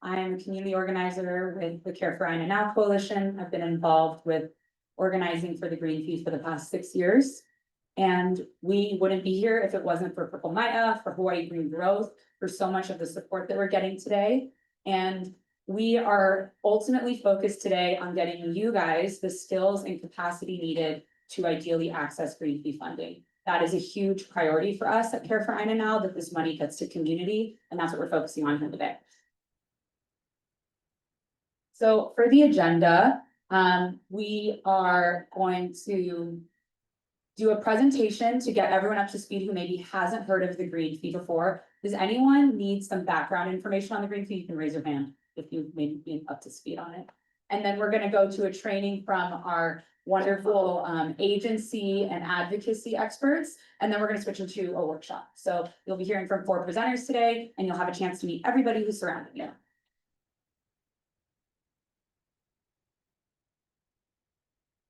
I am a community organizer with the Care for ʻAina Now Coalition. I've been involved with organizing for the Green Fee for the past 6 years. And we wouldn't be here if it wasn't for Purple Maya, for Hawaii Green Growth, for so much of the support that we're getting today. And we are ultimately focused today on getting you guys the skills and capacity needed to ideally access Green Fee funding. That is a huge priority for us at Care for ʻAina Now, that this money gets to community, and that's what we're focusing on here today. So for the agenda, we are going to do a presentation to get everyone up to speed who maybe hasn't heard of the Green Fee before. Does anyone need some background information on the Green Fee? You can raise your hand if you've maybe been up to speed on it. And then we're going to go to a training from our wonderful agency and advocacy experts. And then we're going to switch into a workshop. So you'll be hearing from 4 presenters today, and you'll have a chance to meet everybody who's surrounding you.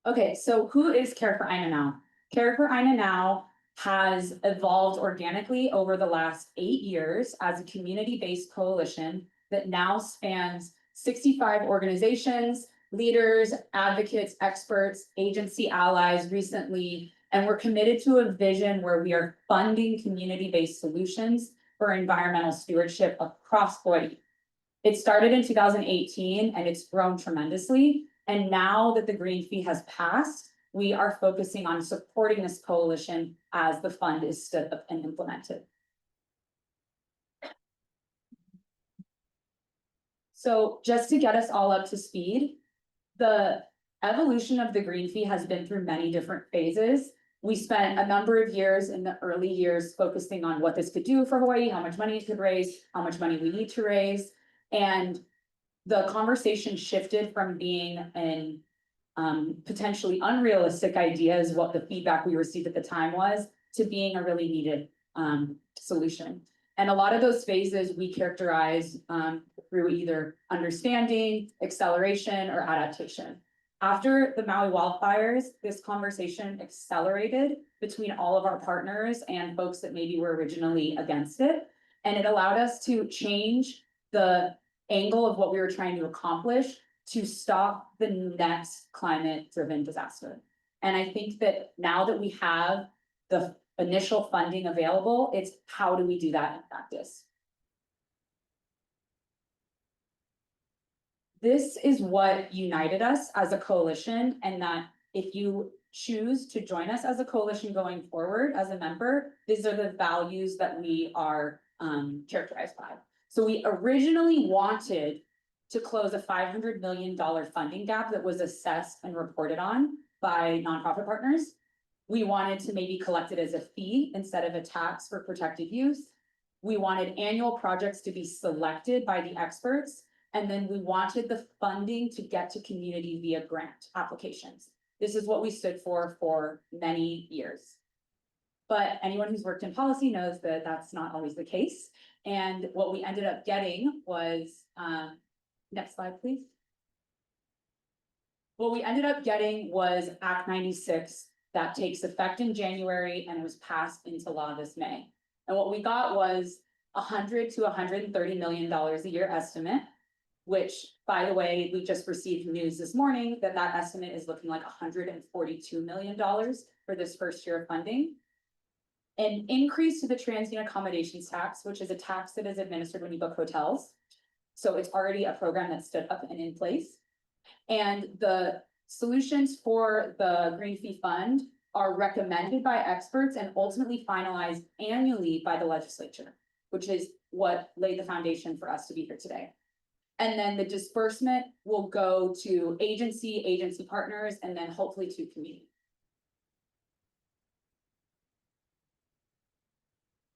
Okay, so who is Care for ʻAina Now? Care for ʻAina Now has evolved organically over the last 8 years as a community-based coalition that now spans 65 organizations, leaders, advocates, experts, agency allies recently, and we're committed to a vision where we are funding community-based solutions for environmental stewardship across Hawaii. It started in 2018 and it's grown tremendously. And now that the Green Fee has passed, we are focusing on supporting this coalition as the fund is stood up and implemented. So just to get us all up to speed, the evolution of the Green Fee has been through many different phases. We spent a number of years in the early years focusing on what this could do for Hawaii, how much money it could raise, how much money we need to raise. And the conversation shifted from being an potentially unrealistic idea, is what the feedback we received at the time was, to being a really needed solution. And a lot of those phases we characterize through either understanding, acceleration, or adaptation. After the Maui wildfires, this conversation accelerated between all of our partners and folks that maybe were originally against it. And it allowed us to change the angle of what we were trying to accomplish to stop the next climate-driven disaster. And I think that now that we have the initial funding available, it's how do we do that in practice? This is what united us as a coalition, and that if you choose to join us as a coalition going forward as a member, these are the values that we are characterized by. So we originally wanted to close a $500 million funding gap that was assessed and reported on by nonprofit partners. We wanted to maybe collect it as a fee instead of a tax for protected use. We wanted annual projects to be selected by the experts. And then we wanted the funding to get to community via grant applications. This is what we stood for many years. But anyone who's worked in policy knows that that's not always the case. And what we ended up getting was, next slide, please. What we ended up getting was Act 96 that takes effect in January and was passed into law this May. And what we got was $100 to $130 million a year estimate, which, by the way, we just received news this morning that that estimate is looking like $142 million for this first year of funding. An increase to the transient accommodations tax, which is a tax that is administered when you book hotels. So it's already a program that's stood up and in place. And the solutions for the Green Fee Fund are recommended by experts and ultimately finalized annually by the legislature, which is what laid the foundation for us to be here today. And then the disbursement will go to agency partners, and then hopefully to community.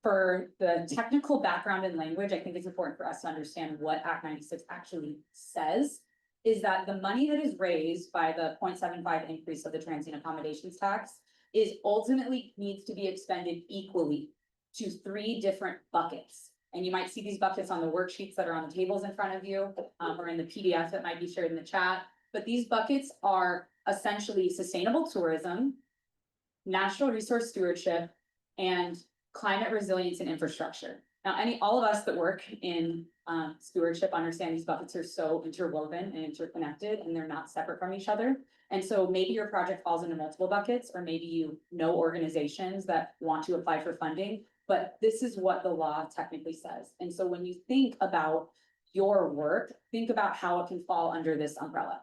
For the technical background and language, I think it's important for us to understand what Act 96 actually says, is that the money that is raised by the 0.75 increase of the transient accommodations tax is ultimately needs to be expended equally to 3 different buckets. And you might see these buckets on the worksheets that are on the tables in front of you, or in the PDF that might be shared in the chat. But these buckets are essentially sustainable tourism, natural resource stewardship, and climate resilience and infrastructure. Now, all of us that work in stewardship, understand these buckets are so interwoven and interconnected and they're not separate from each other. And so maybe your project falls into multiple buckets, or maybe you know organizations that want to apply for funding, but this is what the law technically says. And so when you think about your work, think about how it can fall under this umbrella.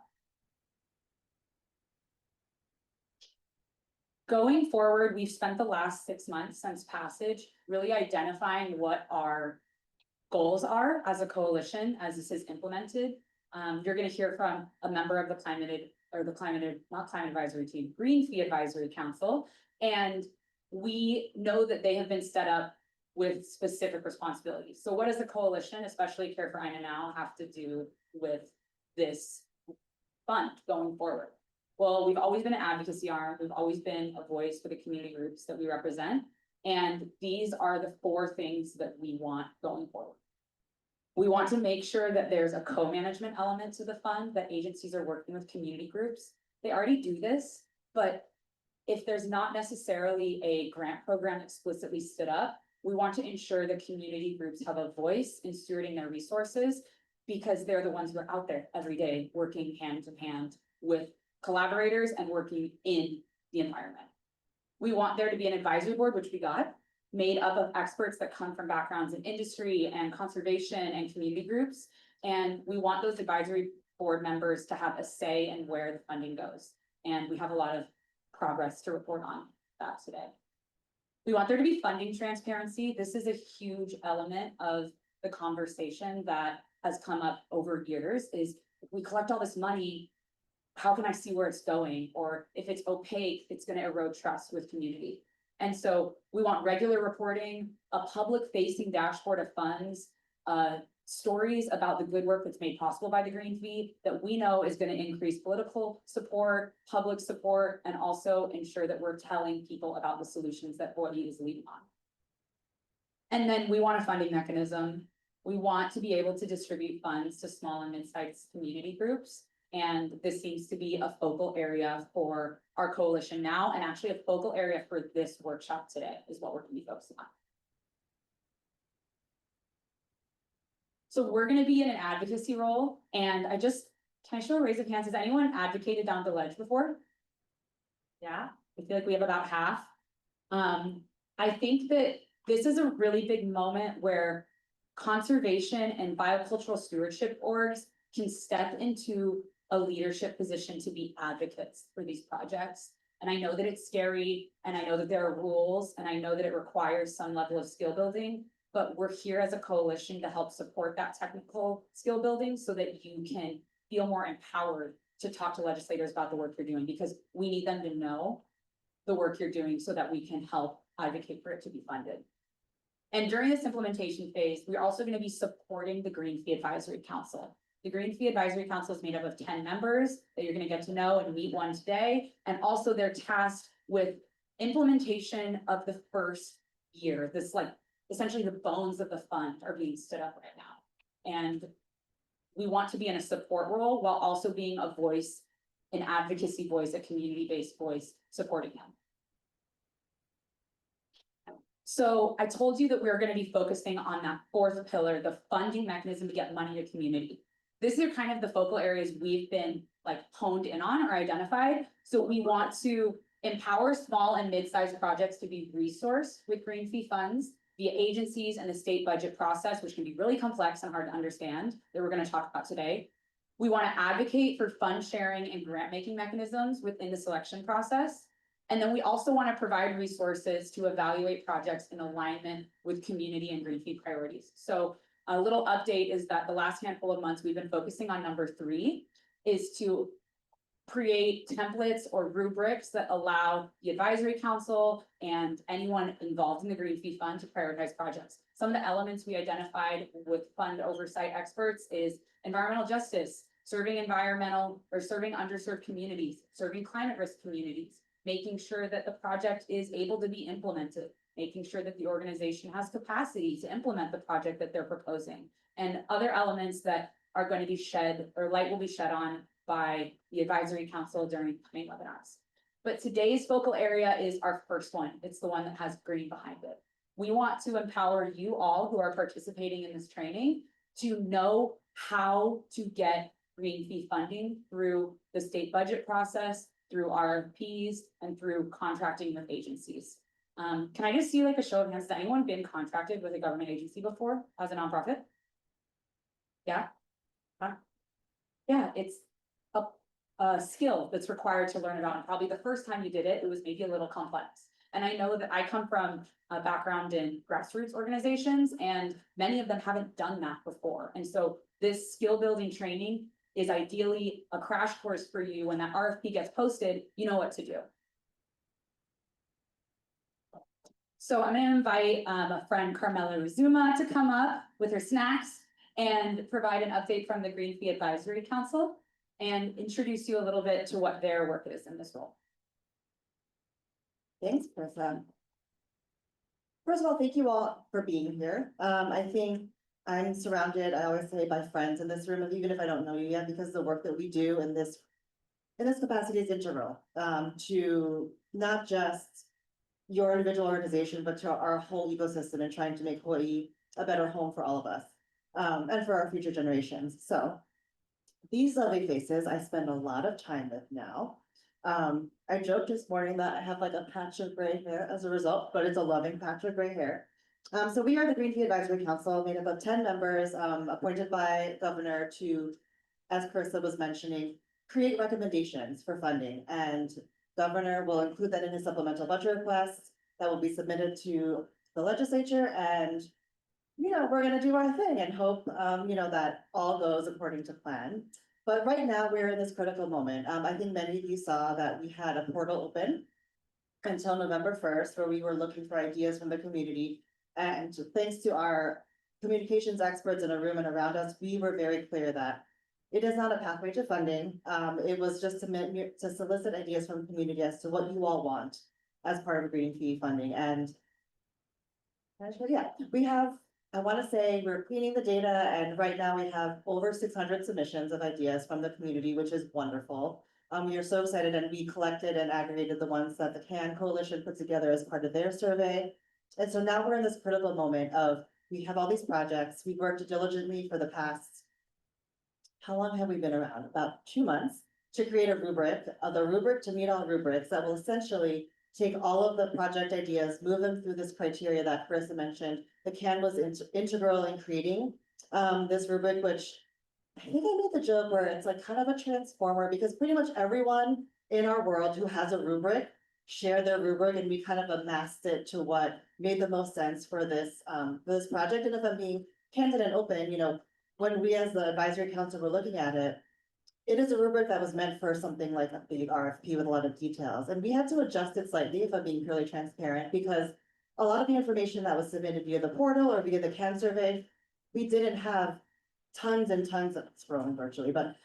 Going forward, we've spent the last 6 months since passage really identifying what our goals are as a coalition as this is implemented. You're going to hear from a member of the not climate advisory team, Green Fee Advisory Council, and we know that they have been set up with specific responsibilities. So what does the coalition, especially Care for ʻAina Now, have to do with this fund going forward? Well, we've always been an advocacy arm. We've always been a voice for the community groups that we represent. And these are the 4 things that we want going forward. We want to make sure that there's a co-management element to the fund, that agencies are working with community groups. They already do this, but if there's not necessarily a grant program explicitly stood up, we want to ensure that community groups have a voice in stewarding their resources, because they're the ones who are out there every day working hand in hand with collaborators and working in the environment. We want there to be an advisory board, which we got, made up of experts that come from backgrounds in industry and conservation and community groups. And we want those advisory board members to have a say in where the funding goes. And we have a lot of progress to report on that today. We want there to be funding transparency. This is a huge element of the conversation that has come up over years, is if we collect all this money, how can I see where it's going? Or if it's opaque, it's going to erode trust with community. And so we want regular reporting, a public facing dashboard of funds, stories about the good work that's made possible by the Green Fee that we know is going to increase political support, public support, and also ensure that we're telling people about the solutions that Hawaiʻi is leading on. And then we want a funding mechanism. We want to be able to distribute funds to small and mid-sized community groups. And this seems to be a focal area for our coalition now, and actually a focal area for this workshop today is what we're going to be focusing on. So we're going to be in an advocacy role, and can I show a raise of hands? Has anyone advocated down the ledge before? Yeah, I feel like we have about half. I think that this is a really big moment where conservation and biocultural stewardship orgs can step into a leadership position to be advocates for these projects. And I know that it's scary, and I know that there are rules, and I know that it requires some level of skill building, but we're here as a coalition to help support that technical skill building so that you can feel more empowered to talk to legislators about the work you're doing, because we need them to know the work you're doing so that we can help advocate for it to be funded. And during this implementation phase, we're also going to be supporting the Green Fee Advisory Council. The Green Fee Advisory Council is made up of 10 members that you're going to get to know and meet one today. And also they're tasked with implementation of the first year. This, like, essentially the bones of the fund are being stood up right now. And we want to be in a support role while also being a voice, an advocacy voice, a community-based voice supporting them. So I told you that we're going to be focusing on that 4th pillar, the funding mechanism to get money to community. These are kind of the focal areas we've been honed in on or identified. So we want to empower small and mid-sized projects to be resourced with Green Fee funds via agencies and the state budget process, which can be really complex and hard to understand, that we're going to talk about today. We want to advocate for fund sharing and grant making mechanisms within the selection process. And then we also want to provide resources to evaluate projects in alignment with community and Green Fee priorities. So a little update is that the last handful of months we've been focusing on number 3 is to create templates or rubrics that allow the advisory council and anyone involved in the Green Fee Fund to prioritize projects. Some of the elements we identified with fund oversight experts is environmental justice, serving underserved communities, serving climate risk communities, making sure that the project is able to be implemented, making sure that the organization has capacity to implement the project that they're proposing, and other elements that are going to be shed, or light will be shed on by the advisory council during coming webinars. But today's focal area is our first one. It's the one that has green behind it. We want to empower you all who are participating in this training to know how to get green fee funding through the state budget process, through RFPs, and through contracting with agencies. Can I just see like a show of hands? Has anyone been contracted with a government agency before as a nonprofit? Yeah. Huh? Yeah, it's a skill that's required to learn about, and probably the first time you did it, it was maybe a little complex. And I know that I come from a background in grassroots organizations, and many of them haven't done that before. And so this skill building training is ideally a crash course for you. When that RFP gets posted, you know what to do. So I'm going to invite a friend, Carmela Rizuma, to come up with her snacks and provide an update from the Green Fee Advisory Council and introduce you a little bit to what their work is in this role. Thanks, Marissa. First of all, thank you all for being here. I think I'm surrounded, I always say, by friends in this room, and even if I don't know you yet, because the work that we do in this capacity is integral to not just your individual organization, but to our whole ecosystem and trying to make Hawaii a better home for all of us and for our future generations. So these lovely faces I spend a lot of time with now. I joked this morning that I have like a patch of gray hair as a result, but it's a loving patch of gray hair. So we are the Green Fee Advisory Council, made up of 10 members appointed by governor to, as Carissa was mentioning, create recommendations for funding, and governor will include that in his supplemental budget request that will be submitted to the legislature. And, you know, we're going to do our thing and hope, you know, that all goes according to plan. But right now we're in this critical moment. I think many of you saw that we had a portal open until November 1st, where we were looking for ideas from the community. And thanks to our communications experts in a room and around us, we were very clear that it is not a pathway to funding. It was just to solicit ideas from the community as to what you all want as part of green fee funding. And yeah, we have, I want to say we're cleaning the data, and right now we have over 600 submissions of ideas from the community, which is wonderful. We are so excited, and we collected and aggregated the ones that the CAN Coalition put together as part of their survey. And so now we're in this critical moment of, we have all these projects. We've worked diligently for the past, how long have we been around? About 2 months to create a rubric, the rubric to meet all rubrics that will essentially take all of the project ideas, move them through this criteria that Carissa mentioned. The CAN was integral in creating this rubric, which I think I made the joke where it's like kind of a transformer, because pretty much everyone in our world who has a rubric shared their rubric, and we kind of amassed it to what made the most sense for this project. And if I'm being candid and open, you know, when we as the advisory council were looking at it, it is a rubric that was meant for something like a big RFP with a lot of details. And we had to adjust it slightly, if I'm being purely transparent, because a lot of the information that was submitted via the portal or via the CAN survey, we didn't have tons and tons of, it's rolling virtually, but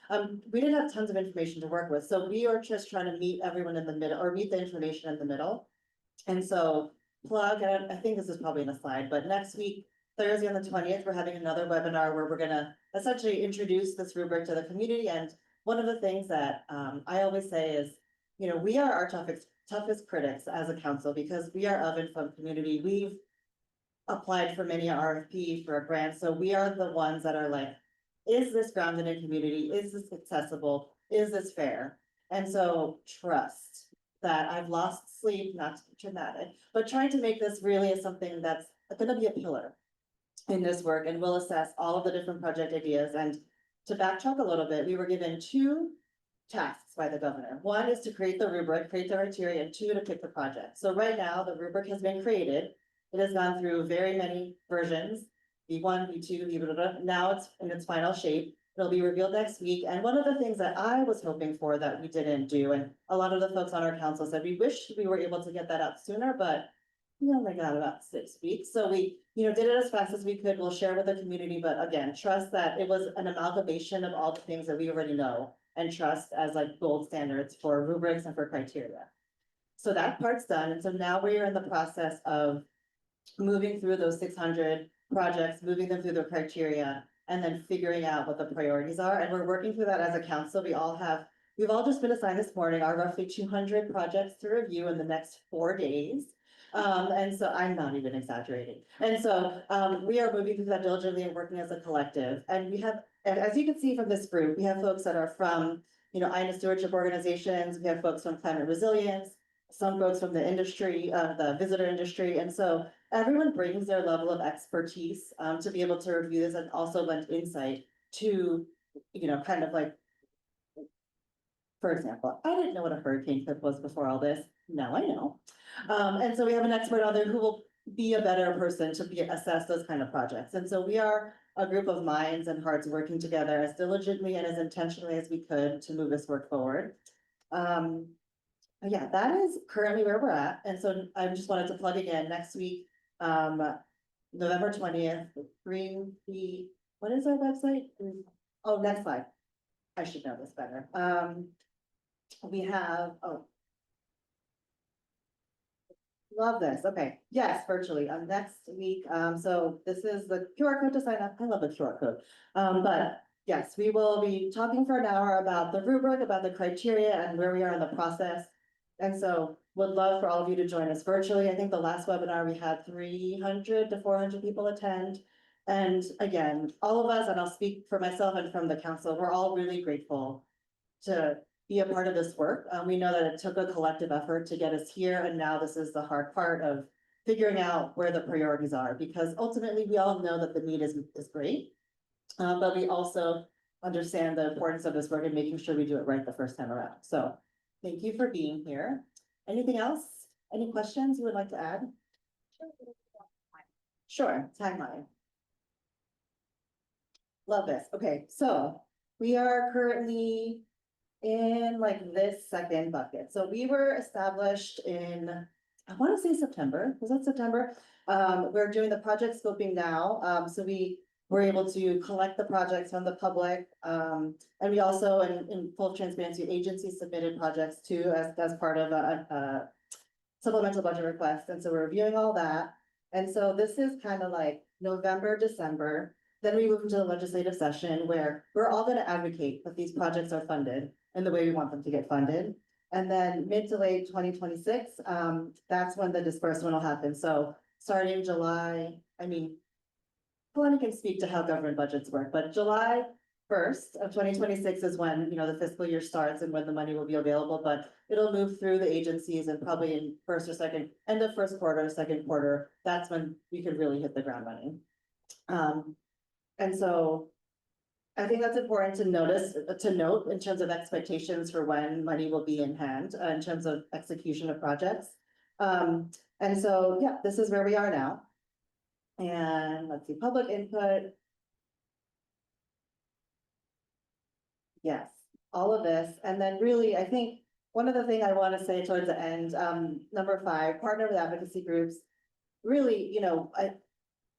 we didn't have tons of information to work with. So we are just trying to meet everyone in the middle, or meet the information in the middle. And so plug, and I think this is probably in a slide, but next week, Thursday on the 20th, we're having another webinar where we're gonna essentially introduce this rubric to the community. And one of the things that I always say is, you know, we are our toughest critics as a council, because we are of and from community. We've applied for many RFP for a grant. So we are the ones that are like, is this grounded in community? Is this accessible? Is this fair? And so trust that I've lost sleep, not to be dramatic, but trying to make this really something that's gonna be a pillar in this work, and we'll assess all of the different project ideas. And to backtrack a little bit, we were given 2 tasks by the governor. One is to create the rubric, create the criteria, and 2, to pick the project. So right now the rubric has been created. It has gone through very many versions, V1, V2, V, now it's in its final shape. It'll be revealed next week. And one of the things that I was hoping for that we didn't do, and a lot of the folks on our council said, we wish we were able to get that out sooner, but we only got about 6 weeks. So we, you know, did it as fast as we could. We'll share with the community, but again, trust that it was an amalgamation of all the things that we already know, and trust as like gold standards for rubrics and for criteria. So that part's done. And so now we are in the process of moving through those 600 projects, moving them through the criteria, and then figuring out what the priorities are. And we're working through that as a council. We've all just been assigned this morning our roughly 200 projects to review in the next 4 days. And so I'm not even exaggerating. And so, we are moving through that diligently and working as a collective. And we have, and as you can see from this group, we have folks that are from, ʻāina stewardship organizations, we have folks from climate resilience, some folks from the industry, the visitor industry. And so everyone brings their level of expertise, to be able to review this and also lend insight to, kind of like, for example, I didn't know what a hurricane tip was before all this. Now I know. And so we have an expert on there who will be a better person to assess those kind of projects. And so we are a group of minds and hearts working together as diligently and as intentionally as we could to move this work forward. Yeah, that is currently where we're at. And so I just wanted to plug again next week, November 20th, what is our website? Oh, next slide. I should know this better. We have, love this. Okay, yes, virtually next week. So this is the QR code to sign up. I love the QR code. But yes, we will be talking for an hour about the rubric, about the criteria and where we are in the process. And so would love for all of you to join us virtually. I think the last webinar we had 300 to 400 people attend. And again, all of us, and I'll speak for myself and from the council, we're all really grateful to be a part of this work. We know that it took a collective effort to get us here, and now this is the hard part of figuring out where the priorities are, because ultimately we all know that the need is great, but we also understand the importance of this work and making sure we do it right the first time around. So thank you for being here. Anything else? Any questions you would like to add? Sure, timeline. Love this. Okay, so we are currently in like this second bucket. So we were established in, I want to say September. Was that September? We're doing the project scoping now. So we were able to collect the projects from the public. And we also, in full transparency, agencies submitted projects too as part of a supplemental budget request. And so we're reviewing all that. And so this is kind of like November, December. Then we move into the legislative session where we're all going to advocate that these projects are funded in the way we want them to get funded. And then mid to late 2026, that's when the disbursement will happen. So starting July, Kalani can speak to how government budgets work, but July 1st of 2026 is when, the fiscal year starts and when the money will be available, but it'll move through the agencies and probably in first or second, end of first quarter, second quarter, that's when we could really hit the ground running. And so I think that's important to note in terms of expectations for when money will be in hand, in terms of execution of projects. And so, yeah, this is where we are now. And let's see, public input. Yes, all of this. And then really, I think one of the things I want to say towards the end, number 5, partner with advocacy groups. Really,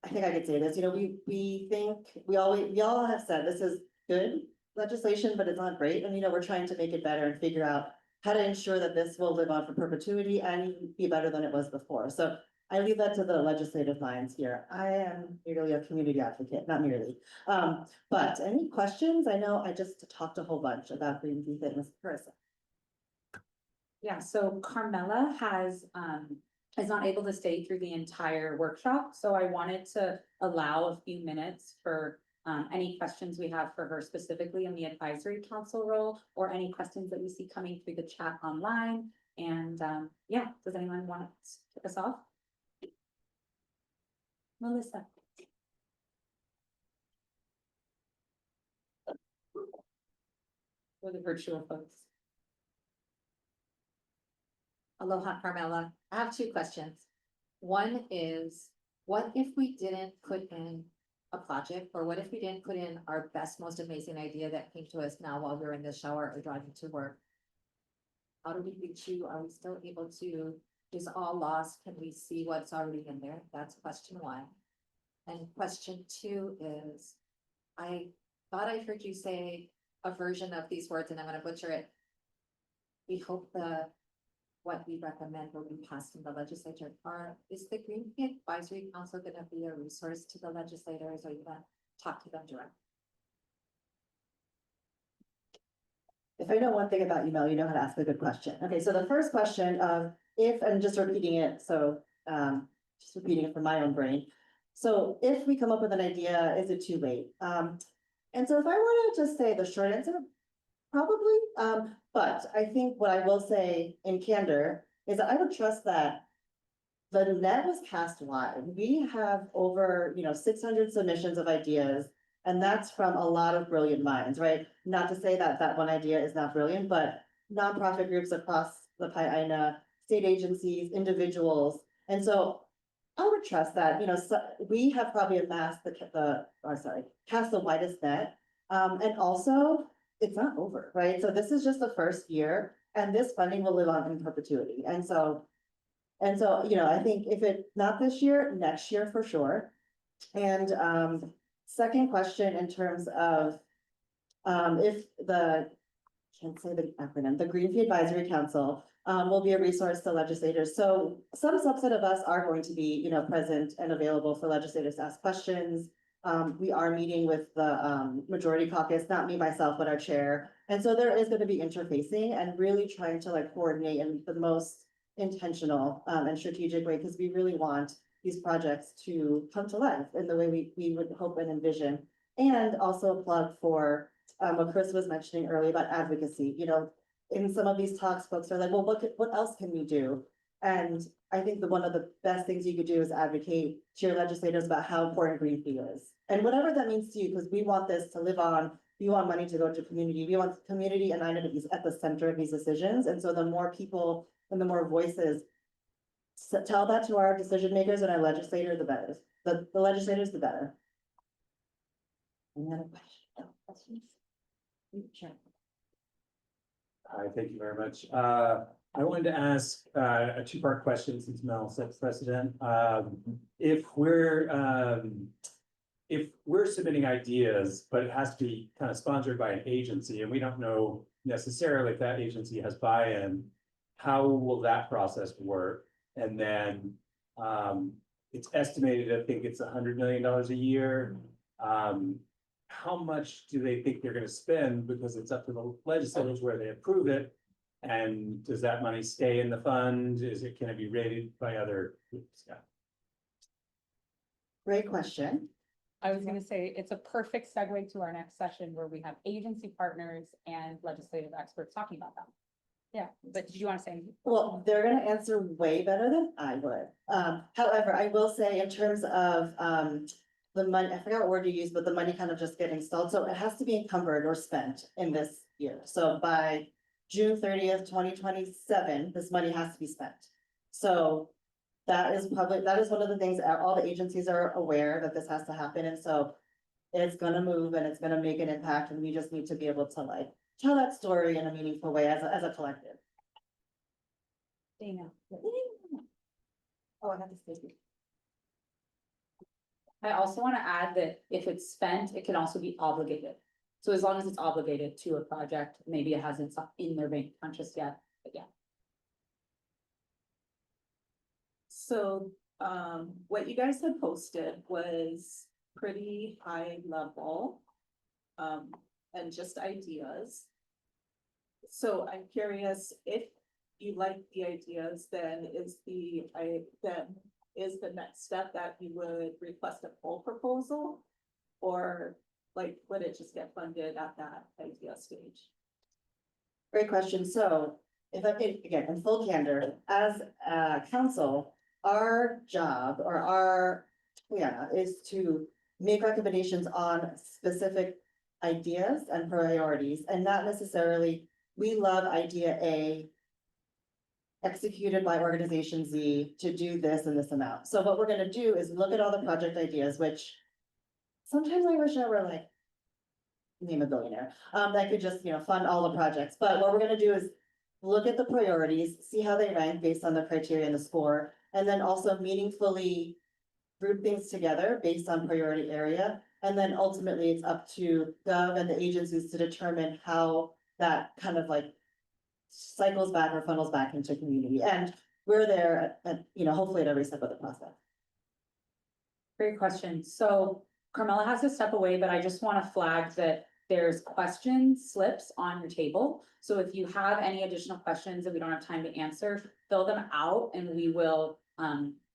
I think I could say this, we think, we all have said this is good legislation, but it's not great. And, we're trying to make it better and figure out how to ensure that this will live on for perpetuity and be better than it was before. So I leave that to the legislative minds here. I am merely a community advocate, not merely. But any questions? I know I just talked a whole bunch about green things. Carissa. Yeah, so Carmela is not able to stay through the entire workshop, so I wanted to allow a few minutes for any questions we have for her specifically in the advisory council role, or any questions that we see coming through the chat online. And yeah, does anyone want to kick us off? Melissa. For the virtual folks. Aloha, Carmela. I have 2 questions. One is, what if we didn't put in a project, or what if we didn't put in our best, most amazing idea that came to us now while we're in the shower or driving to work? How do we reach you? Are we still able to, is all lost? Can we see what's already in there? That's question 1. And question 2 is, I thought I heard you say a version of these words, and I'm going to butcher it. We hope what we recommend will be passed in the legislature. Is the Green Fee Advisory Council going to be a resource to the legislators, or are you going to talk to them directly? If I know one thing about email, you know how to ask a good question. Okay, so the first question of if, and just repeating it, so just repeating it from my own brain. So if we come up with an idea, is it too late? And so if I were to just say the short answer, probably, but I think what I will say in candor is that I would trust that the net was cast wide. We have over, 600 submissions of ideas, and that's from a lot of brilliant minds, right? Not to say that that one idea is not brilliant, but nonprofit groups across the ʻāina, state agencies, individuals. And so I would trust that, so we have probably amassed cast the widest net. And also, it's not over, right? So this is just the first year, and this funding will live on in perpetuity. And so, I think if it, not this year, next year for sure. And, second question in terms of, if can't say the acronym, the Green Fee Advisory Council, will be a resource to legislators. So some subset of us are going to be, present and available for legislators to ask questions. We are meeting with the, majority caucus, not me myself, but our chair. And so there is going to be interfacing and really trying to coordinate in the most intentional, and strategic way, because we really want these projects to come to life in the way we would hope and envision. And also a plug for, what Chris was mentioning earlier about advocacy. In some of these talks, folks are like, well, what else can we do? And I think that one of the best things you could do is advocate to your legislators about how important green fee is. And whatever that means to you, because we want this to live on, we want money to go to community, we want community and ʻāina to be at the center of these decisions. And so the more people and the more voices tell that to our decision makers and our legislators, the better. The legislators, the better. Any other questions? Sure. Hi, thank you very much. I wanted to ask a two-part question since Mel set precedent. If we're submitting ideas, but it has to be kind of sponsored by an agency, and we don't know necessarily if that agency has buy-in, how will that process work? And then it's estimated, I think it's $100 million a year. How much do they think they're going to spend? Because it's up to the legislators where they approve it. And does that money stay in the fund? Can it be rated by other groups? Yeah. Great question. I was gonna say, it's a perfect segue to our next session where we have agency partners and legislative experts talking about them. Yeah, but did you want to say anything? Well, they're gonna answer way better than I would. However, I will say in terms of, the money, I forgot what word you used, but the money kind of just getting stalled. So it has to be encumbered or spent in this year. So by June 30th, 2027, this money has to be spent. So that is one of the things, all the agencies are aware that this has to happen. And so it's gonna move and it's gonna make an impact, and we just need to be able to tell that story in a meaningful way as a collective. Dana. Oh, I have to say. I also want to add that if it's spent, it can also be obligated. So as long as it's obligated to a project, maybe it hasn't in their bank account just yet, but yeah. So, what you guys had posted was pretty high level. And just ideas. So I'm curious if you like the ideas, then is the next step that you would request a full proposal? Or would it just get funded at that idea stage? Great question. So if I could, again, in full candor, as a council, our job or our, is to make recommendations on specific ideas and priorities, and not necessarily, we love idea A executed by organization Z to do this and this amount. So what we're gonna do is look at all the project ideas, which sometimes I wish I were name a billionaire, that could just, fund all the projects. But what we're gonna do is look at the priorities, see how they rank based on the criteria and the score, and then also meaningfully group things together based on priority area. And then ultimately it's up to Gov and the agencies to determine how that kind of cycles back or funnels back into community. And we're there at hopefully at every step of the process. Great question. So Carmela has to step away, but I just want to flag that there's question slips on your table. So if you have any additional questions that we don't have time to answer, fill them out and we will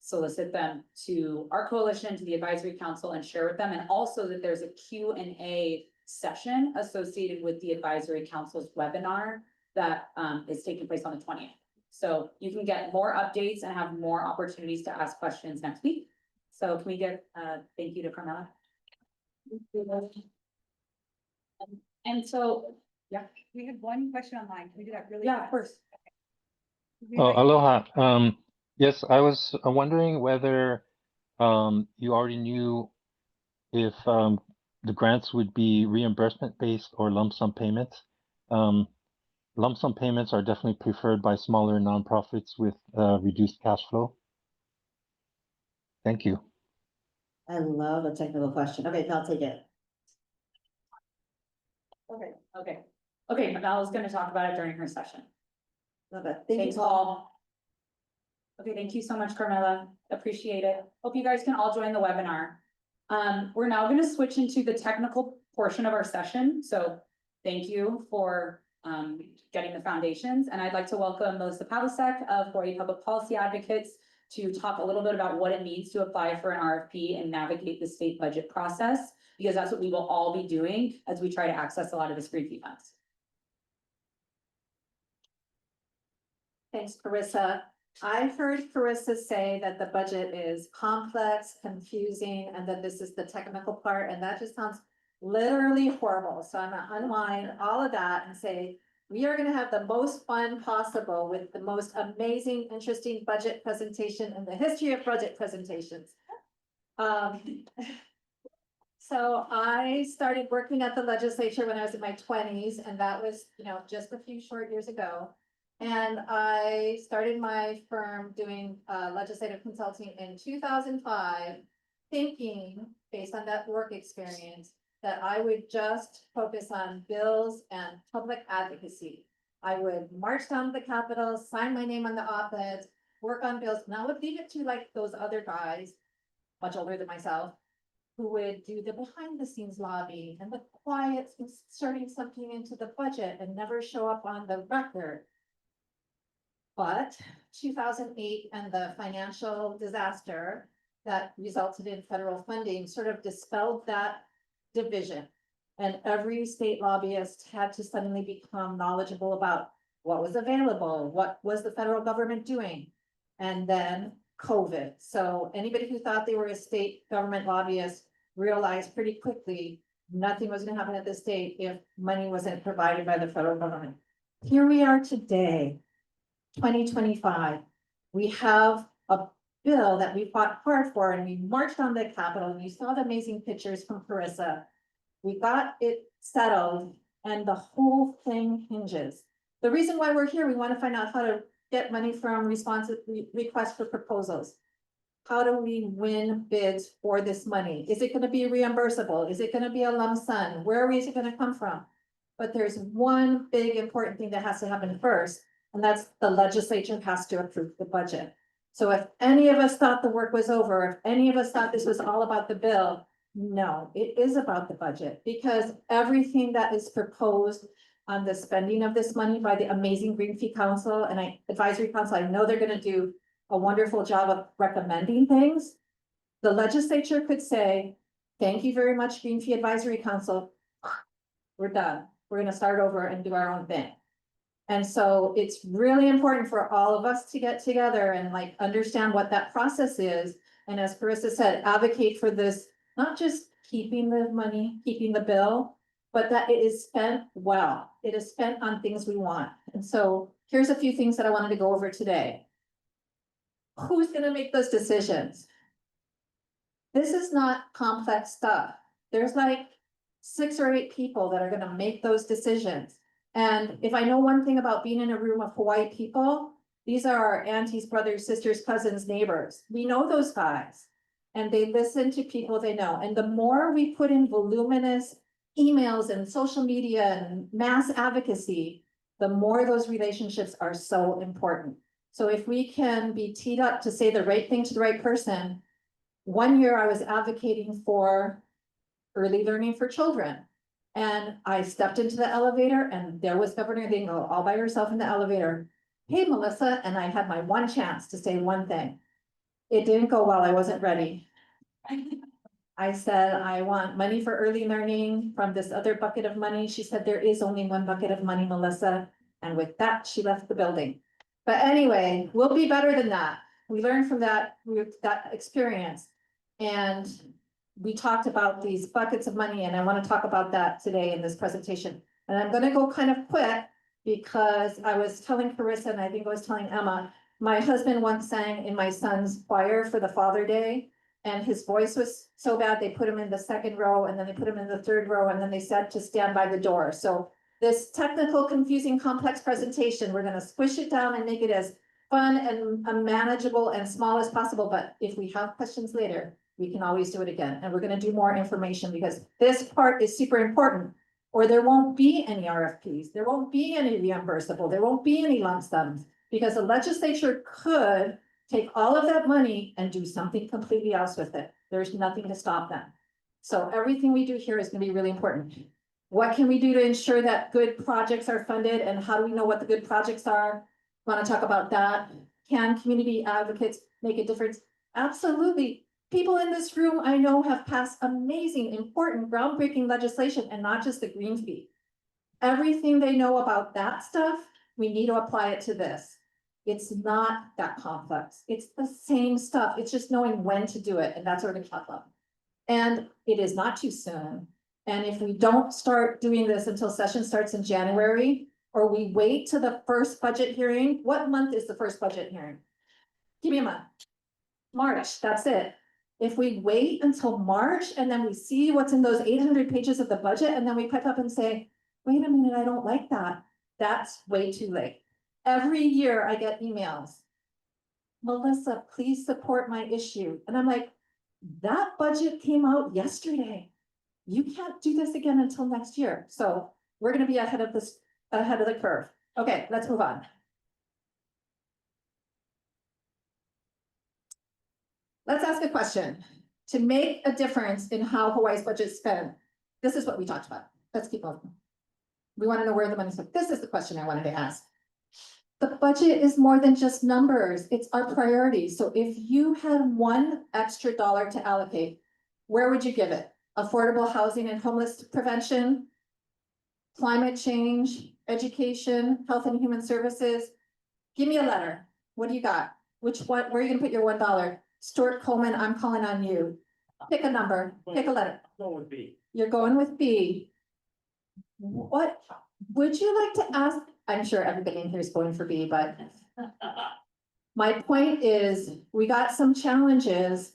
solicit them to our coalition, to the advisory council and share with them. And also that there's a Q&A session associated with the advisory council's webinar that is taking place on the 20th. So you can get more updates and have more opportunities to ask questions next week. So can we get thank you to Carmela? And so, yeah, we had one question online. Can we do that really? Yeah, of fast? course. Oh, aloha. Yes, I was wondering whether you already knew if the grants would be reimbursement based or lump sum payments. Lump sum payments are definitely preferred by smaller nonprofits with reduced cash flow. Thank you. I love a technical question. Okay, I'll take it. Okay, Mela's gonna talk about it during her session. Love it. Thank you, Thanks, Paul. Paul. Okay, thank you so much, Carmela. Appreciate it. Hope you guys can all join the webinar. We're now gonna switch into the technical portion of our session. So thank you for getting the foundations. And I'd like to welcome Melissa Pavlicek of Hawaiʻi Public Policy Advocates to talk a little bit about what it means to apply for an RFP and navigate the state budget process, because that's what we will all be doing as we try to access a lot of the green fee funds. Thanks, Carissa. I've heard Carissa say that the budget is complex, confusing, and that this is the technical part, and that just sounds literally horrible. So I'm gonna unwind all of that and say, we are gonna have the most fun possible with the most amazing, interesting budget presentation in the history of budget presentations. So I started working at the legislature when I was in my 20s, and that was, just a few short years ago. And I started my firm doing legislative consulting in 2005, thinking, based on that work experience, that I would just focus on bills and public advocacy. I would march down to the Capitol, sign my name on the op-eds, work on bills, and I would leave it to like those other guys, much older than myself, who would do the behind the scenes lobbying and the quiet inserting something into the budget and never show up on the record. But 2008 and the financial disaster that resulted in federal funding sort of dispelled that division. And every state lobbyist had to suddenly become knowledgeable about what was available, what was the federal government doing, and then COVID. So anybody who thought they were a state government lobbyist realized pretty quickly nothing was going to happen at the state if money wasn't provided by the federal government. Here we are today. 2025, we have a bill that we fought hard for, and we marched on the Capitol, and you saw the amazing pictures from Carissa. We got it settled, and the whole thing hinges. The reason why we're here, we want to find out how to get money from responsive requests for proposals. How do we win bids for this money? Is it going to be reimbursable? Is it going to be a lump sum? Where is it going to come from? But there's one big important thing that has to happen first. And that's the legislature has to approve the budget. So if any of us thought the work was over, if any of us thought this was all about the bill, no, it is about the budget, because everything that is proposed on the spending of this money by the amazing Green Fee Council and Advisory Council, I know they're going to do a wonderful job of recommending things. The legislature could say, thank you very much, Green Fee Advisory Council. We're done. We're going to start over and do our own thing. And so it's really important for all of us to get together and like understand what that process is. And as Carissa said, advocate for this, not just keeping the money, keeping the bill, but that it is spent well. It is spent on things we want. And so here's a few things that I wanted to go over today. Who's going to make those decisions? This is not complex stuff. There's like 6 or 8 people that are going to make those decisions. And if I know one thing about being in a room of Hawaiʻi people, these are our aunties, brothers, sisters, cousins, neighbors. We know those guys, and they listen to people they know. And the more we put in voluminous emails and social media and mass advocacy, the more those relationships are so important. So if we can be teed up to say the right thing to the right person. One year I was advocating for early learning for children. And I stepped into the elevator and there was Governor Dingle all by herself in the elevator. Hey, Melissa, and I had my one chance to say one thing. It didn't go well. I wasn't ready. I said, I want money for early learning from this other bucket of money. She said, there is only one bucket of money, Melissa. And with that, she left the building. But anyway, we'll be better than that. We learned from that experience. And we talked about these buckets of money, and I want to talk about that today in this presentation. And I'm gonna go kind of quick because I was telling Carissa, and I think I was telling Emma, my husband once sang in my son's choir for the Father Day. And his voice was so bad, they put him in the second row, and then they put him in the third row, and then they said to stand by the door. So this technical, confusing, complex presentation, we're gonna squish it down and make it as fun and manageable and small as possible. But if we have questions later, we can always do it again. And we're gonna do more information because this part is super important. Or there won't be any RFPs, there won't be any reimbursable, there won't be any lump sums. Because the legislature could take all of that money and do something completely else with it. There's nothing to stop them. So everything we do here is gonna be really important. What can we do to ensure that good projects are funded, and how do we know what the good projects are? Want to talk about that? Can community advocates make a difference? Absolutely. People in this room I know have passed amazing, important, groundbreaking legislation, and not just the green fee. Everything they know about that stuff, we need to apply it to this. It's not that complex. It's the same stuff. It's just knowing when to do it, and that's what we're gonna talk about. And it is not too soon. And if we don't start doing this until session starts in January, or we wait to the first budget hearing, what month is the first budget hearing? Give me a month. March, that's it. If we wait until March and then we see what's in those 800 pages of the budget, and then we pick up and say, wait a minute, I don't like that. That's way too late. Every year I get emails. Melissa, please support my issue. And I'm like, that budget came out yesterday. You can't do this again until next year. So we're gonna be ahead of the curve. Okay, let's move on. Let's ask a question. To make a difference in how Hawaii's budget is spent, this is what we talked about. Let's keep moving. We want to know where the money's spent. This is the question I wanted to ask. The budget is more than just numbers. It's our priorities. So if you had $1 extra to allocate, where would you give it? Affordable housing and homeless prevention, climate change, education, health and human services. Give me a letter. What do you got? Which one? Where are you gonna put your $1? Stuart Coleman, I'm calling on you. Pick a number, pick a letter. What would be? You're going with B. What would you like to ask? I'm sure everybody in here is going for B, but my point is, we got some challenges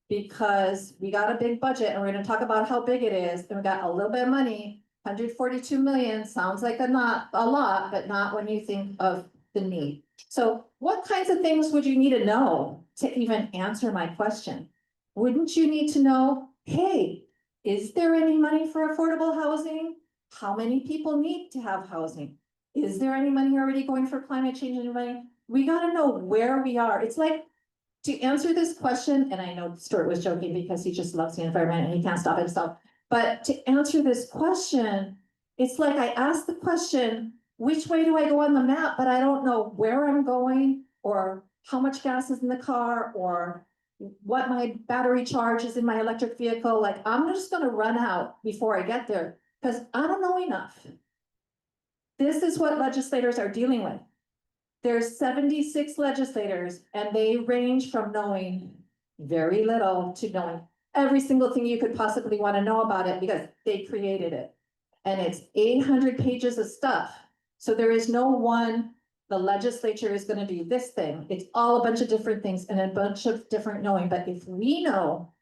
because we got a big budget, and we're gonna talk about how big it is, and we got a little bit of money. 142 million sounds like not a lot, but not when you think of the need. So what kinds of things would you need to know to even answer my question? Wouldn't you need to know, hey, is there any money for affordable housing? How many people need to have housing? Is there any money already going for climate change and money? We gotta know where we are. It's like, to answer this question, and I know Stuart was joking because he just loves the environment and he can't stop himself. But to answer this question, it's like I asked the question, which way do I go on the map? But I don't know where I'm going, or how much gas is in the car, or what my battery charge is in my electric vehicle. Like, I'm just gonna run out before I get there because I don't know enough. This is what legislators are dealing with. There's 76 legislators, and they range from knowing very little to knowing every single thing you could possibly want to know about it because they created it. And it's 800 pages of stuff. So there is no one, the legislature is going to do this thing. It's all a bunch of different things and a bunch of different knowing. But if we know,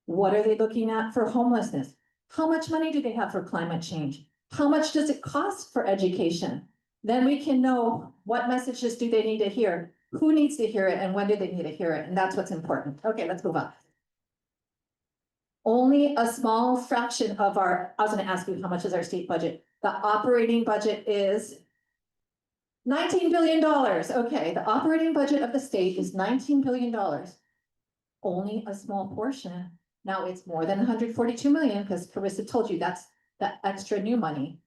what are they looking at for homelessness? How much money do they have for climate change? How much does it cost for education? Then we can know what messages do they need to hear, who needs to hear it, and when do they need to hear it, and that's what's important. Okay, let's move on. Only a small fraction of I was gonna ask you how much is our state budget. The operating budget is $19 billion. Okay, the operating budget of the state is $19 billion. Only a small portion. Now it's more than 142 million because Carissa told you that's the extra new money.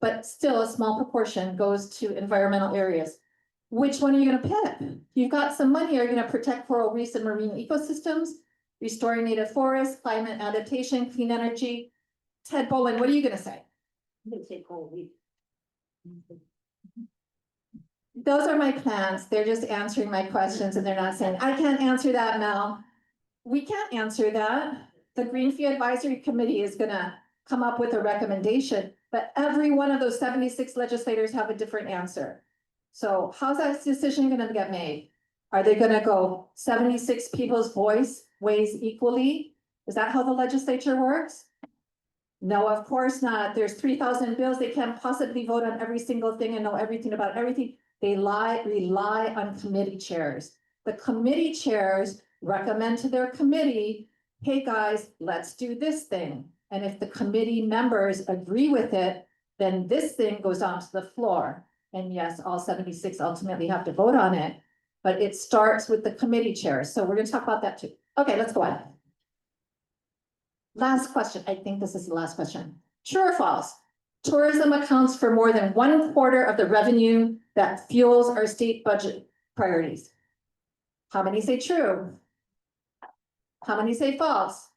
But still a small proportion goes to environmental areas. Which one are you gonna pick? You've got some money, are you gonna protect coral reefs and marine ecosystems? Restoring native forests, climate adaptation, clean energy? Ted Bolin, what are you gonna say? I'm gonna say coral reef. Those are my plans. They're just answering my questions and they're not saying, I can't answer that, Mel. We can't answer that. The Green Fee Advisory Committee is gonna come up with a recommendation, but every one of those 76 legislators have a different answer. So how's that decision gonna get made? Are they gonna go 76 people's voice weighs equally? Is that how the legislature works? No, of course not. There's 3,000 bills. They can't possibly vote on every single thing and know everything about everything. They rely on committee chairs. The committee chairs recommend to their committee, hey guys, let's do this thing. And if the committee members agree with it, then this thing goes onto the floor. And yes, all 76 ultimately have to vote on it, but it starts with the committee chairs. So we're gonna talk about that too. Okay, let's go on. Last question. I think this is the last question. True or false? Tourism accounts for more than 1/4 of the revenue that fuels our state budget priorities. How many say true? How many say false?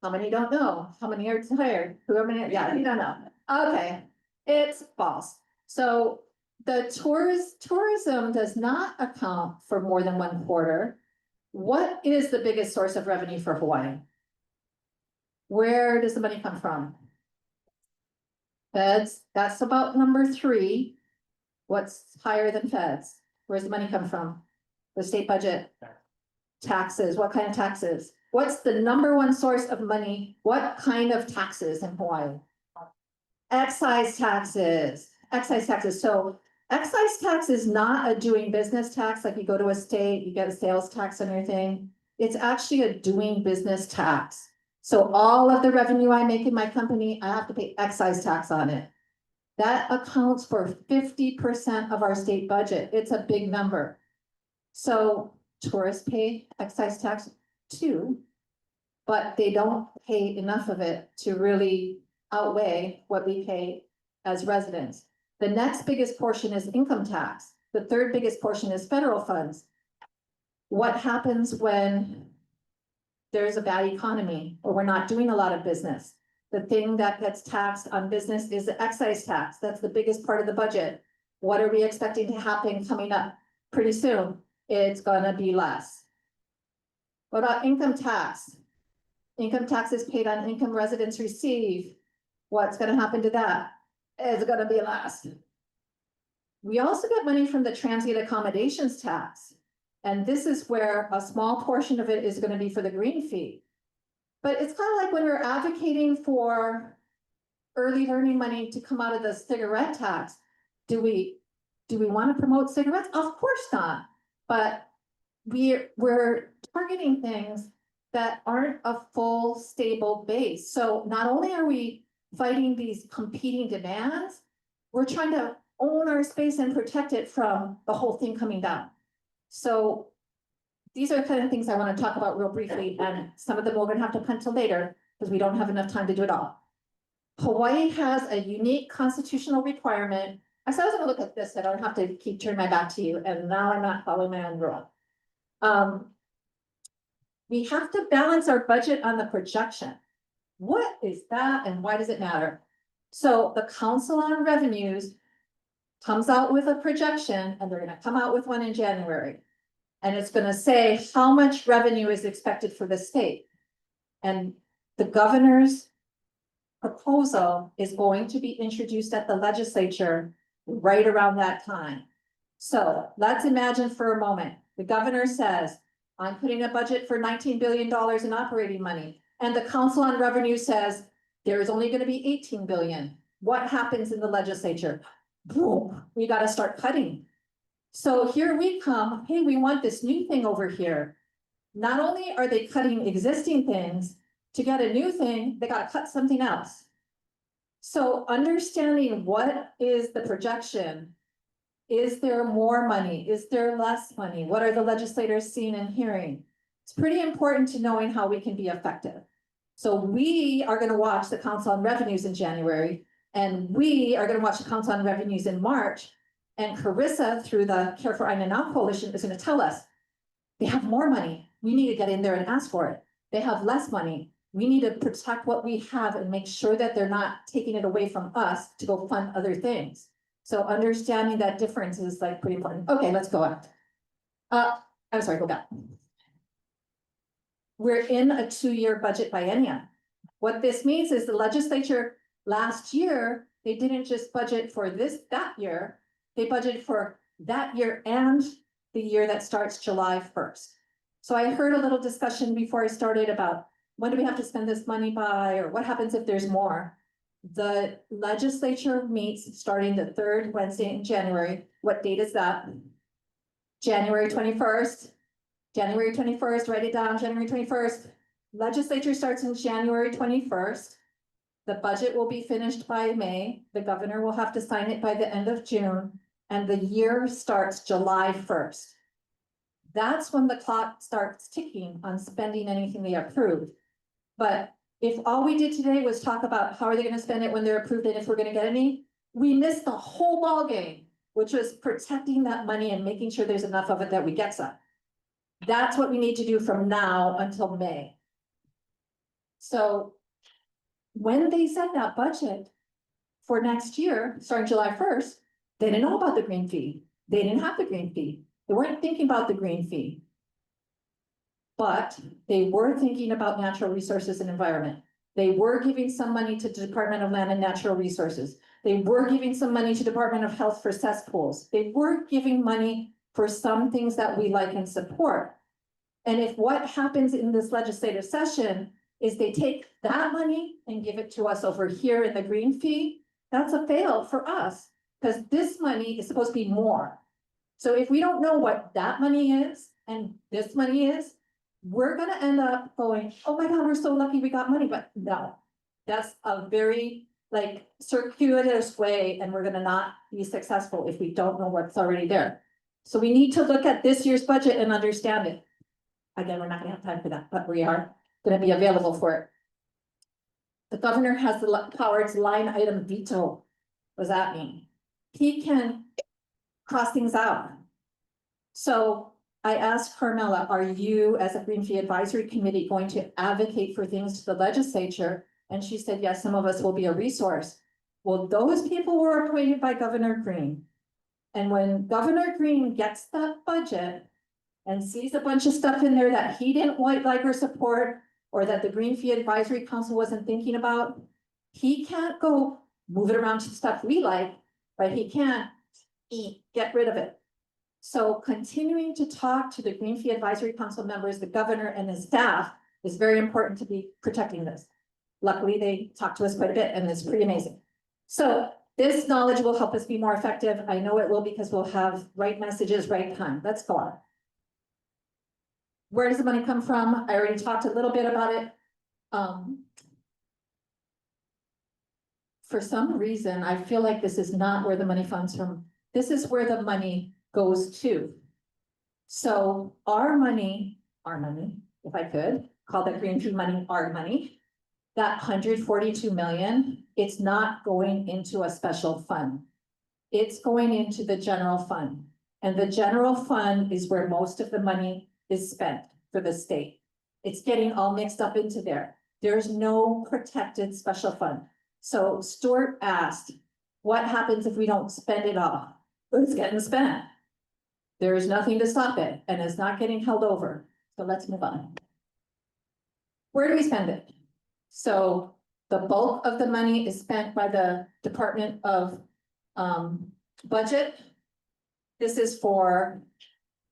How many don't know? How many are tired? Who many? Yeah, you don't know. Okay, it's false. So the tourism does not account for more than 1/4. What is the biggest source of revenue for Hawaii? Where does the money come from? Feds, that's about number 3. What's higher than feds? Where's the money come from? The state budget? Taxes. What kind of taxes? What's the number 1 source of money? What kind of taxes in Hawaii? Excise taxes. Excise taxes. So excise tax is not a doing business tax, like you go to a state, you get a sales tax on your thing. It's actually a doing business tax. So all of the revenue I make in my company, I have to pay excise tax on it. That accounts for 50% of our state budget. It's a big number. So tourists pay excise tax too, but they don't pay enough of it to really outweigh what we pay as residents. The next biggest portion is income tax. The third biggest portion is federal funds. What happens when there's a bad economy or we're not doing a lot of business? The thing that gets taxed on business is the excise tax. That's the biggest part of the budget. What are we expecting to happen coming up pretty soon? It's gonna be less. What about income tax? Income tax is paid on income residents receive. What's gonna happen to that? It's gonna be less. We also get money from the transient accommodations tax. And this is where a small portion of it is gonna be for the green fee. But it's kind of like when we're advocating for early learning money to come out of the cigarette tax. Do we want to promote cigarettes? Of course not. But we're targeting things that aren't a full stable base. So not only are we fighting these competing demands, we're trying to own our space and protect it from the whole thing coming down. So these are the kind of things I want to talk about real briefly, and some of them we're going to have to punt till later because we don't have enough time to do it all. Hawaii has a unique constitutional requirement. I said I was going to look at this, so I don't have to keep turning my back to you, and now I'm not following my own rule. We have to balance our budget on the projection. What is that and why does it matter? So the Council on Revenues comes out with a projection, and they're going to come out with one in January. And it's gonna say how much revenue is expected for the state. And the governor's proposal is going to be introduced at the legislature right around that time. So let's imagine for a moment, the governor says, I'm putting a budget for $19 billion in operating money. And the Council on Revenue says, there is only gonna be 18 billion. What happens in the legislature? Boom, we gotta start cutting. So here we come, hey, we want this new thing over here. Not only are they cutting existing things, to get a new thing, they gotta cut something else. So understanding what is the projection, is there more money? Is there less money? What are the legislators seeing and hearing? It's pretty important to knowing how we can be effective. So we are gonna watch the Council on Revenues in January, and we are gonna watch the Council on Revenues in March. And Carissa, through the Care for ʻāina Now Coalition, is gonna tell us, they have more money, we need to get in there and ask for it. They have less money, we need to protect what we have and make sure that they're not taking it away from us to go fund other things. So understanding that difference is like pretty important. Okay, let's go on. I'm sorry, go back. We're in a 2-year budget biennium. What this means is the legislature last year, they didn't just budget for that year, they budgeted for that year and the year that starts July 1st. So I heard a little discussion before I started about when do we have to spend this money by, or what happens if there's more? The legislature meets starting the 3rd Wednesday in January. What date is that? January 21st. January 21st, write it down, January 21st. Legislature starts on January 21st. The budget will be finished by May. The governor will have to sign it by the end of June, and the year starts July 1st. That's when the clock starts ticking on spending anything they approved. But if all we did today was talk about how are they gonna spend it when they're approved and if we're gonna get any, we missed the whole ball game, which was protecting that money and making sure there's enough of it that we get some. That's what we need to do from now until May. So when they set that budget for next year, starting July 1st, they didn't know about the green fee. They didn't have the green fee. They weren't thinking about the green fee. But they were thinking about natural resources and environment. They were giving some money to the Department of Land and Natural Resources. They were giving some money to Department of Health for cesspools. They were giving money for some things that we like and support. And if what happens in this legislative session is they take that money and give it to us over here in the green fee, that's a fail for us, because this money is supposed to be more. So if we don't know what that money is and this money is, we're gonna end up going, oh my God, we're so lucky we got money, but no. That's a very like circuitous way, and we're gonna not be successful if we don't know what's already there. So we need to look at this year's budget and understand it. Again, we're not gonna have time for that, but we are gonna be available for it. The governor has the power to line item veto. What does that mean? He can cross things out. So I asked Carmela, are you as a Green Fee Advisory Committee going to advocate for things to the legislature? And she said, yes, some of us will be a resource. Well, those people were appointed by Governor Green. And when Governor Green gets that budget and sees a bunch of stuff in there that he didn't like or support, or that the Green Fee Advisory Council wasn't thinking about, he can't go move it around to stuff we like, but he can't get rid of it. So continuing to talk to the Green Fee Advisory Council members, the governor and his staff is very important to be protecting this. Luckily, they talk to us quite a bit and it's pretty amazing. So this knowledge will help us be more effective. I know it will, because we'll have right messages, right time. Let's go on. Where does the money come from? I already talked a little bit about it. For some reason, I feel like this is not where the money comes from. This is where the money goes to. So our money, if I could, call that green fee money, our money, that 142 million, it's not going into a special fund. It's going into the general fund. And the general fund is where most of the money is spent for the state. It's getting all mixed up into there. There's no protected special fund. So Stuart asked, what happens if we don't spend it all? It's getting spent. There is nothing to stop it, and it's not getting held over. So let's move on. Where do we spend it? So the bulk of the money is spent by the Department of Budget. This is for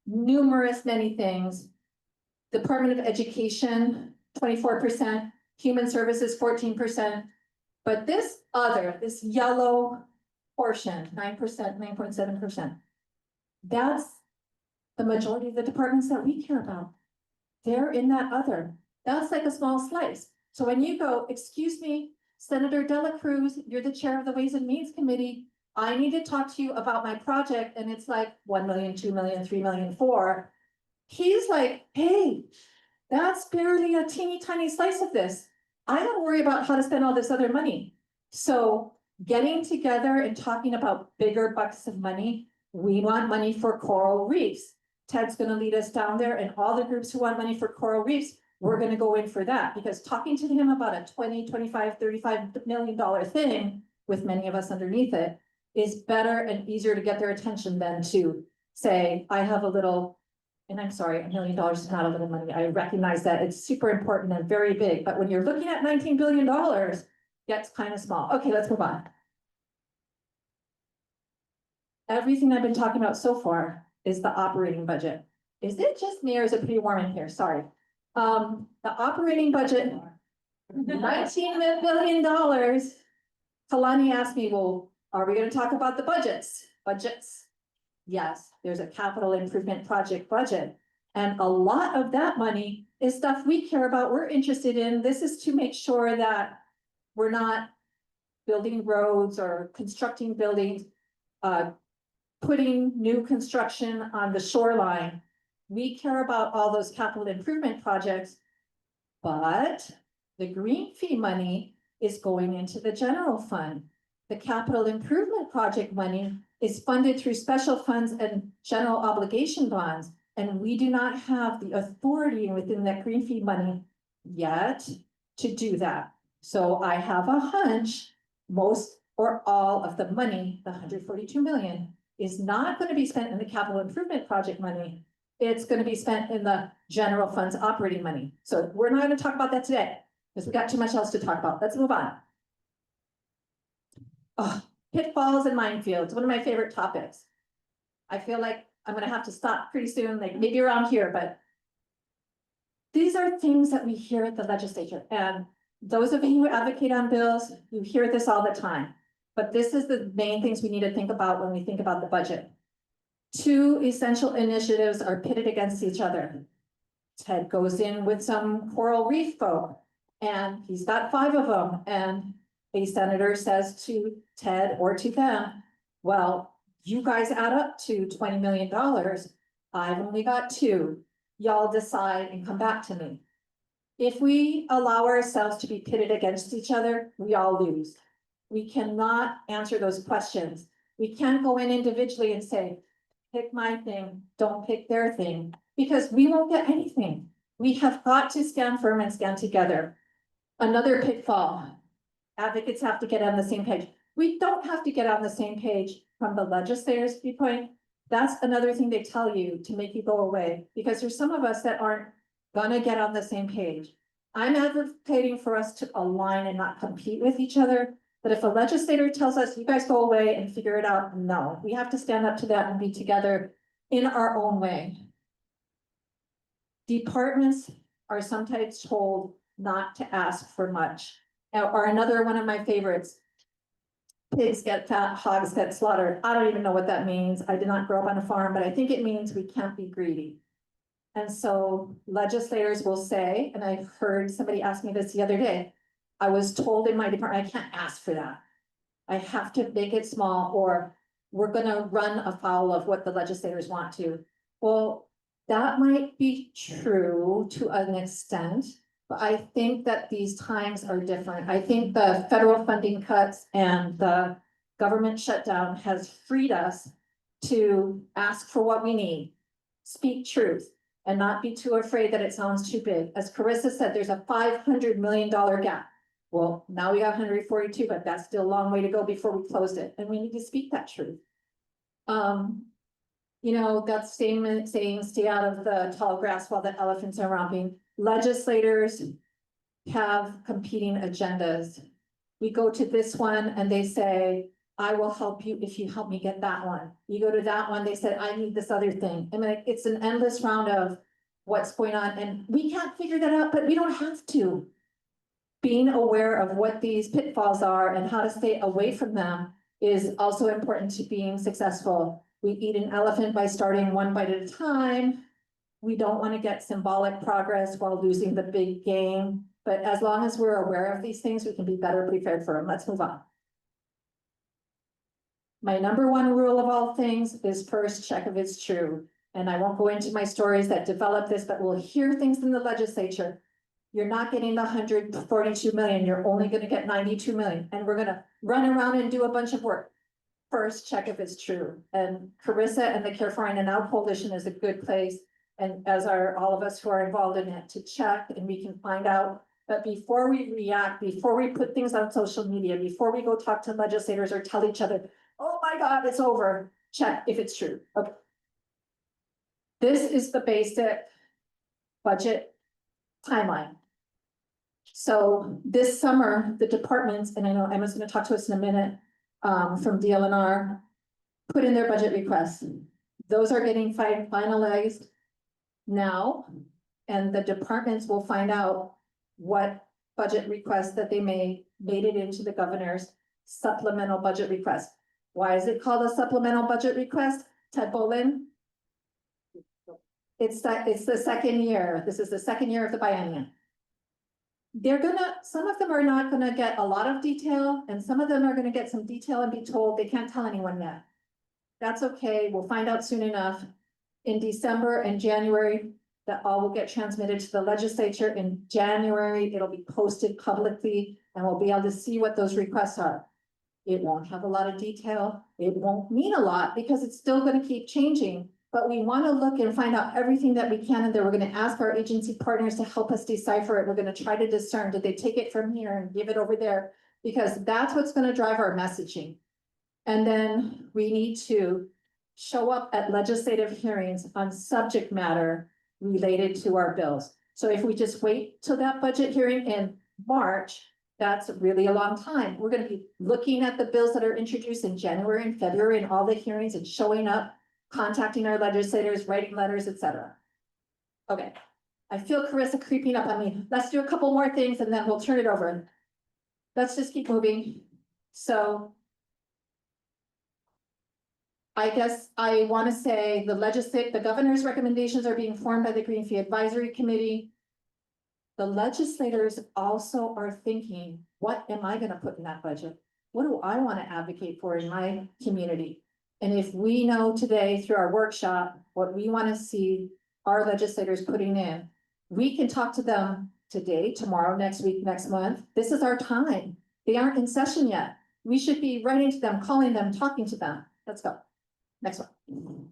many things. Department of Education, 24%, Human Services, 14%. But this yellow portion, 9%, 9.7%, that's the majority of the departments that we care about. They're in that other. That's like a small slice. So when you go, excuse me, Senator Dela Cruz, you're the chair of the Ways and Means Committee. I need to talk to you about my project. And it's like 1 million, 2 million, 3 million, 4. He's like, hey, that's barely a teeny tiny slice of this. I don't worry about how to spend all this other money. So getting together and talking about bigger bucks of money we want money for coral reefs. Ted's gonna lead us down there, and all the groups who want money for coral reefs, we're gonna go in for that, because talking to him about a 20, 25, 35 million dollar thing with many of us underneath it is better and easier to get their attention than to say, I have a little, and I'm sorry, $1 million is not a little money. I recognize that it's super important and very big, but when you're looking at $19 billion, gets kind of small. Okay, let's move on. Everything I've been talking about so far is the operating budget. Is it just me or is it pretty warm in here? Sorry. The operating budget, $19 billion. Kalani asked me, well, are we gonna talk about the budgets? Budgets. Yes, there's a capital improvement project budget. And a lot of that money is stuff we care about, we're interested in. This is to make sure that we're not building roads or constructing buildings, putting new construction on the shoreline. We care about all those capital improvement projects, but the green fee money is going into the general fund. The capital improvement project money is funded through special funds and general obligation bonds. And we do not have the authority within that green fee money yet to do that. So I have a hunch, most or all of the money, the 142 million, is not going to be spent in the capital improvement project money. It's going to be spent in the general funds operating money. So we're not going to talk about that today because we got too much else to talk about. Let's move on. Oh, pitfalls and minefields, one of my favorite topics. I feel like I'm going to have to stop pretty soon, like maybe around here, but these are things that we hear at the legislature. And those of you who advocate on bills, you hear this all the time. But this is the main things we need to think about when we think about the budget. Two essential initiatives are pitted against each other. Ted goes in with some coral reef folk, and he's got 5 of them. And a senator says to Ted or to them, well, you guys add up to $20 million. I've only got 2. Y'all decide and come back to me. If we allow ourselves to be pitted against each other, we all lose. We cannot answer those questions. We can't go in individually and say, pick my thing, don't pick their thing, because we won't get anything. We have got to stand firm and stand together. Another pitfall, advocates have to get on the same page. We don't have to get on the same page from the legislators' viewpoint. That's another thing they tell you to make you go away, because there's some of us that aren't gonna get on the same page. I'm advocating for us to align and not compete with each other. But if a legislator tells us, you guys go away and figure it out, no, we have to stand up to that and be together in our own way. Departments are sometimes told not to ask for much. Or another one of my favorites, pigs get fat, hogs get slaughtered. I don't even know what that means. I did not grow up on a farm, but I think it means we can't be greedy. And so legislators will say, and I heard somebody ask me this the other day, I was told in my department, I can't ask for that. I have to make it small, or we're gonna run afoul of what the legislators want to. Well, that might be true to an extent, but I think that these times are different. I think the federal funding cuts and the government shutdown has freed us to ask for what we need, speak truth, and not be too afraid that it sounds too big. As Carissa said, there's a $500 million gap. Well, now we got 142, but that's still a long way to go before we closed it, and we need to speak that truth. You know, that same saying, stay out of the tall grass while the elephants are romping. Legislators have competing agendas. We go to this one and they say, I will help you if you help me get that one. You go to that one, they said, I need this other thing. I mean, it's an endless round of what's going on, and we can't figure that out, but we don't have to. Being aware of what these pitfalls are and how to stay away from them is also important to being successful. We eat an elephant by starting one bite at a time. We don't want to get symbolic progress while losing the big game. But as long as we're aware of these things, we can be better prepared for them. Let's move on. My number 1 rule of all things is first check if it's true. And I won't go into my stories that develop this, but we'll hear things in the legislature. You're not getting the 142 million, you're only gonna get 92 million, and we're gonna run around and do a bunch of work. first check if it's true. And Carissa and the Care for ʻAina Now Coalition is a good place. And as are all of us who are involved in it to check and we can find out. But before we react, before we put things on social media, before we go talk to legislators or tell each other, oh my God, it's over, check if it's true. Okay. This is the basic budget timeline. So this summer, the departments, and I know Emma's gonna talk to us in a minute, from DLNR, put in their budget requests. Those are getting finalized now, and the departments will find out what budget requests that they made it into the governor's supplemental budget request. Why is it called a supplemental budget request? Ted Bolin? It's the second year. This is the second year of the biennium. Some of them are not gonna get a lot of detail, and some of them are gonna get some detail and be told they can't tell anyone yet. That's okay, we'll find out soon enough. In December and January, that all will get transmitted to the legislature. In January, it'll be posted publicly, and we'll be able to see what those requests are. It won't have a lot of detail, it won't mean a lot, because it's still gonna keep changing. But we want to look and find out everything that we can, and then we're going to ask our agency partners to help us decipher it. We're going to try to discern, did they take it from here and give it over there? Because that's what's going to drive our messaging. And then we need to show up at legislative hearings on subject matter related to our bills. So if we just wait till that budget hearing in March, that's really a long time. We're going to be looking at the bills that are introduced in January and February and all the hearings and showing up, contacting our legislators, writing letters, etc. Okay, I feel Carissa creeping up on me. Let's do a couple more things and then we'll turn it over. Let's just keep moving. So I guess I want to say the governor's recommendations are being formed by the Green Fee Advisory Committee. The legislators also are thinking, what am I going to put in that budget? What do I want to advocate for in my community? And if we know today through our workshop, what we want to see our legislators putting in, we can talk to them today, tomorrow, next week, next month. This is our time. They aren't in session yet. We should be writing to them, calling them, talking to them. Let's go. Next one.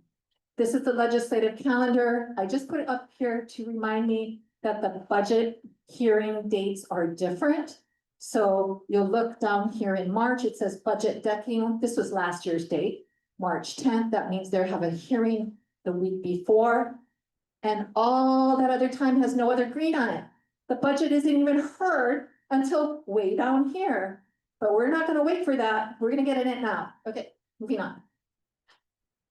This is the legislative calendar. I just put it up here to remind me that the budget hearing dates are different. So you'll look down here in March, it says budget decking. This was last year's date. March 10th, that means they have a hearing the week before. And all that other time has no other green on it. The budget isn't even heard until way down here. But we're not gonna wait for that. We're gonna get in it now. Okay, moving on.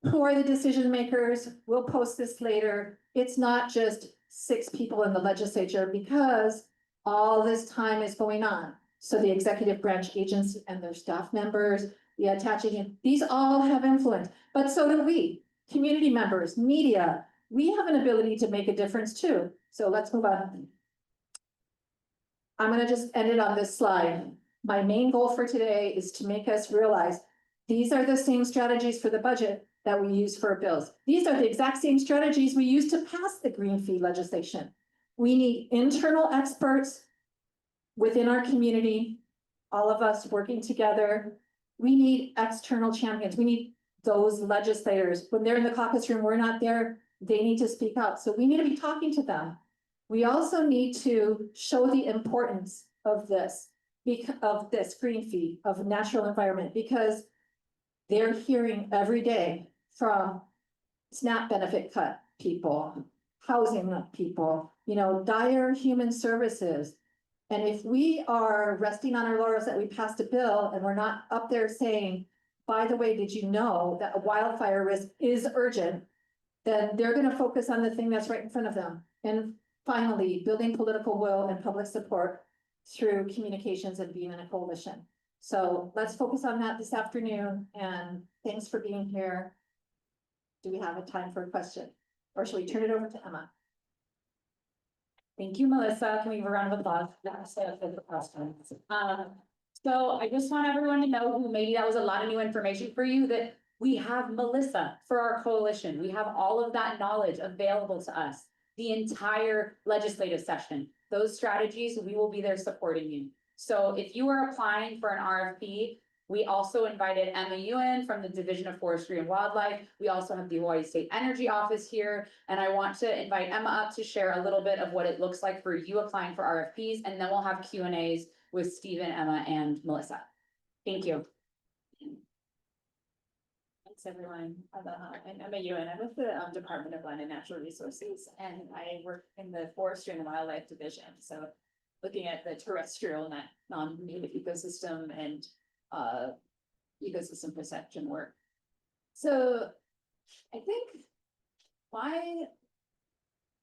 Who are the decision makers? We'll post this later. It's not just 6 people in the legislature because all this time is going on. So the executive branch agency and their staff members, the attaching in, these all have influence, but so do we, community members, media. We have an ability to make a difference too. So let's move on. I'm gonna just end it on this slide. My main goal for today is to make us realize these are the same strategies for the budget that we use for bills. These are the exact same strategies we use to pass the green fee legislation. We need internal experts within our community, all of us working together. We need external champions. We need those legislators. When they're in the caucus room, we're not there. They need to speak out. So we need to be talking to them. We also need to show the importance of this green fee, of natural environment, because they're hearing every day from SNAP benefit cut people, housing people, dire human services. And if we are resting on our laurels that we passed a bill and we're not up there saying, by the way, did you know that a wildfire risk is urgent? Then they're going to focus on the thing that's right in front of them. And finally, building political will and public support through communications and being in a coalition. So let's focus on that this afternoon, and thanks for being here. Do we have a time for a question? Or should we turn it over to Emma? Thank you, Melissa. Can we have a round of applause? So I just want everyone to know, who maybe that was a lot of new information for you, that we have Melissa for our coalition. We have all of that knowledge available to us the entire legislative session. Those strategies, we will be there supporting you. So if you are applying for an RFP, We also invited Emma Ewan from the Division of Forestry and Wildlife. We also have the Hawaii State Energy Office here. And I want to invite Emma up to share a little bit of what it looks like for you applying for RFPs, and then we'll have Q&As with Stephen, Emma, and Melissa. Thank you. Thanks, everyone. I'm Emma Ewan. I'm with the Department of Land and Natural Resources, and I work in the Forestry and Wildlife Division. So looking at the terrestrial and non-native ecosystem and ecosystem perception work. So I think my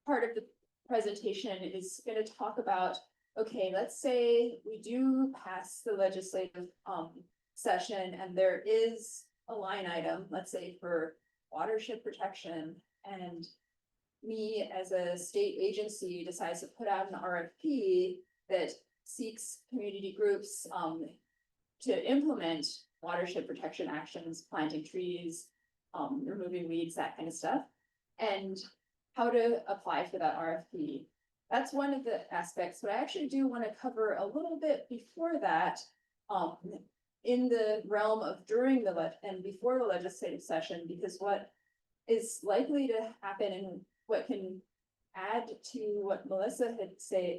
part of the presentation is going to talk about, okay, let's say we do pass the legislative session and there is a line item, let's say for watershed protection, and me as a state agency decides to put out an RFP that seeks community groups to implement watershed protection actions, planting trees, removing weeds, that kind of stuff, and how to apply for that RFP. That's one of the aspects, but I actually do want to cover a little bit before that, in the realm of during the and before the legislative session, because what is likely to happen and what can add to what Melissa had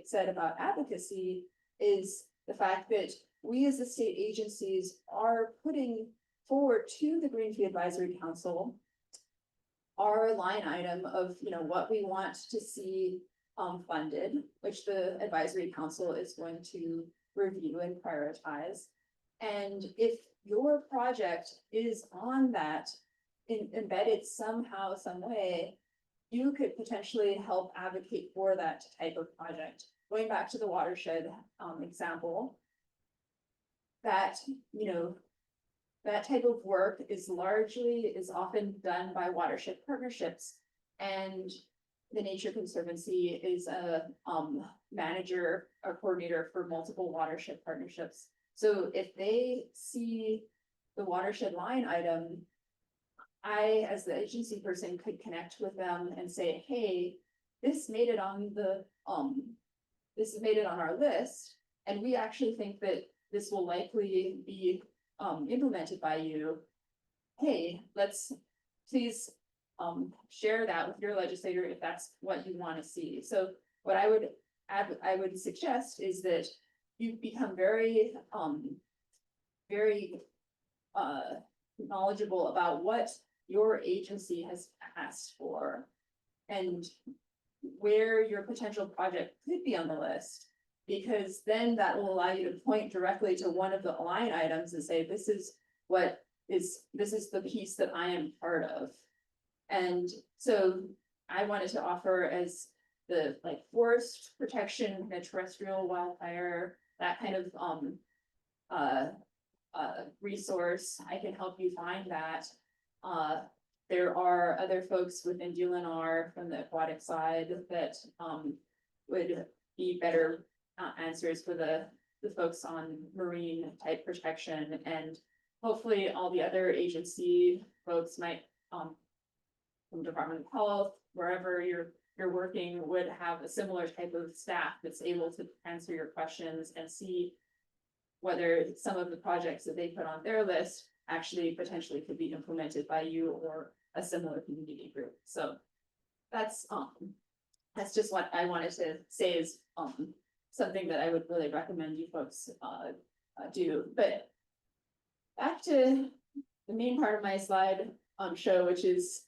said about advocacy is the fact that we as the state agencies are putting forward to the Green Fee Advisory Council our line item of, you know, what we want to see funded, which the advisory council is going to review and prioritize. And if your project is on that, embedded somehow, some way, you could potentially help advocate for that type of project. Going back to the watershed example, that, you know, that type of work is often done by watershed partnerships, and the Nature Conservancy is a manager or coordinator for multiple watershed partnerships. So if they see the watershed line item, I, as the agency person, could connect with them and say, hey, this made it on the this made it on our list, and we actually think that this will likely be implemented by you. Hey, let's please share that with your legislator if that's what you want to see. So what I would suggest is that you become very knowledgeable about what your agency has asked for and where your potential project could be on the list, because then that will allow you to point directly to one of the line items and say, this is the piece that I am part of. And so I wanted to offer as the forest protection, the terrestrial wildfire, that kind of resource. I can help you find that. There are other folks within DLNR from the aquatic side that would be better answers for the folks on marine type protection, and hopefully all the other agency folks might from Department of Health, wherever you're working, would have a similar type of staff that's able to answer your questions and see whether some of the projects that they put on their list actually potentially could be implemented by you or a similar community group. So that's just what I wanted to say is something that I would really recommend you folks do. But back to the main part of my slide show, which is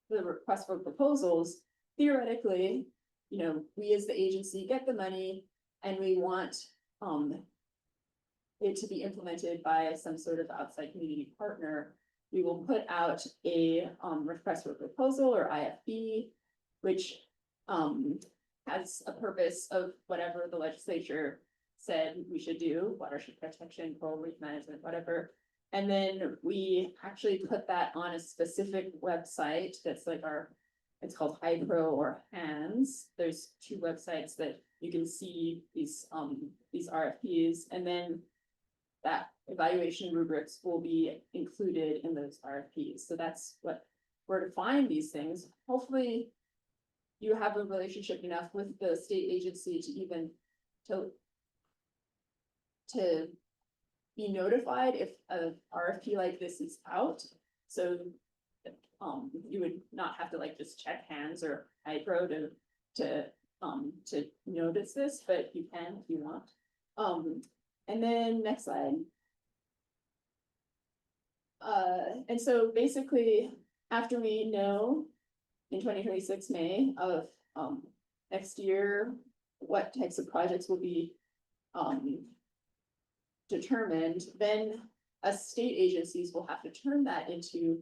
the request for proposals. Theoretically, you know, we as the agency get the money and we want it to be implemented by some sort of outside community partner. We will put out a request for proposal, or IFB, which has a purpose of whatever the legislature said we should do, watershed protection, coral reef management, whatever. And then we actually put that on a specific website that's like it's called HYPRO or HANDS. There's two websites that you can see these RFPs, and then that evaluation rubrics will be included in those RFPs. So that's where to find these things. Hopefully you have a relationship enough with the state agency to even to be notified if a RFP like this is out. So you would not have to like just check hands or hydro to notice this, but you can if you want. And then next slide. And so basically, after we know in 2026 May of next year, what types of projects will be determined, then state agencies will have to turn that into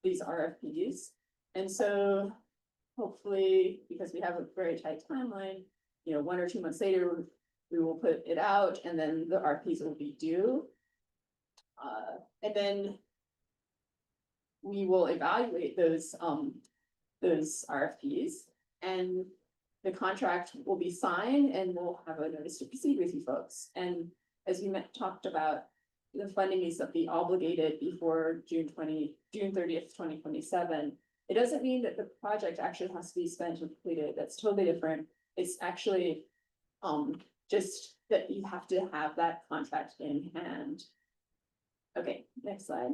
these RFPs. And so hopefully, because we have a very tight timeline, 1 or 2 months later, we will put it out and then the RFPs will be due. And then we will evaluate those RFPs, and the contract will be signed and we'll have a notice to proceed with you folks. And as we talked about, the funding needs to be obligated before June 30th, 2027. It doesn't mean that the project actually has to be spent and completed. That's totally different. It's actually just that you have to have that contract in hand. Okay, next slide.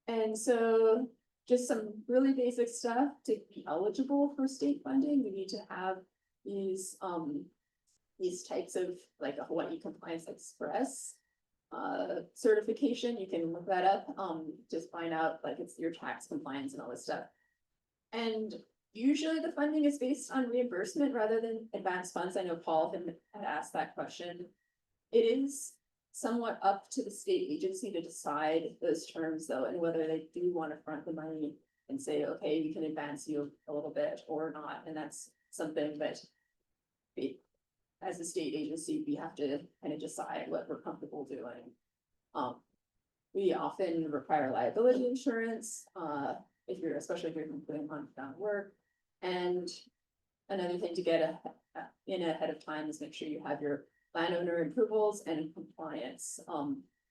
And so just some really basic stuff to be eligible for state funding. You need to have these types of like a Hawaiʻi Compliance Express certification. You can look that up, just find out like it's your tax compliance and all this stuff. And usually the funding is based on reimbursement rather than advanced funds. I know Paul had asked that question. It is somewhat up to the state agency to decide those terms though, and whether they do want to front the money and say, okay, we can advance you a little bit or not. And that's something that as a state agency, we have to kind of decide what we're comfortable doing. We often require liability insurance, especially if you're completing on work. And another thing to get in ahead of time is make sure you have your landowner approvals and compliance,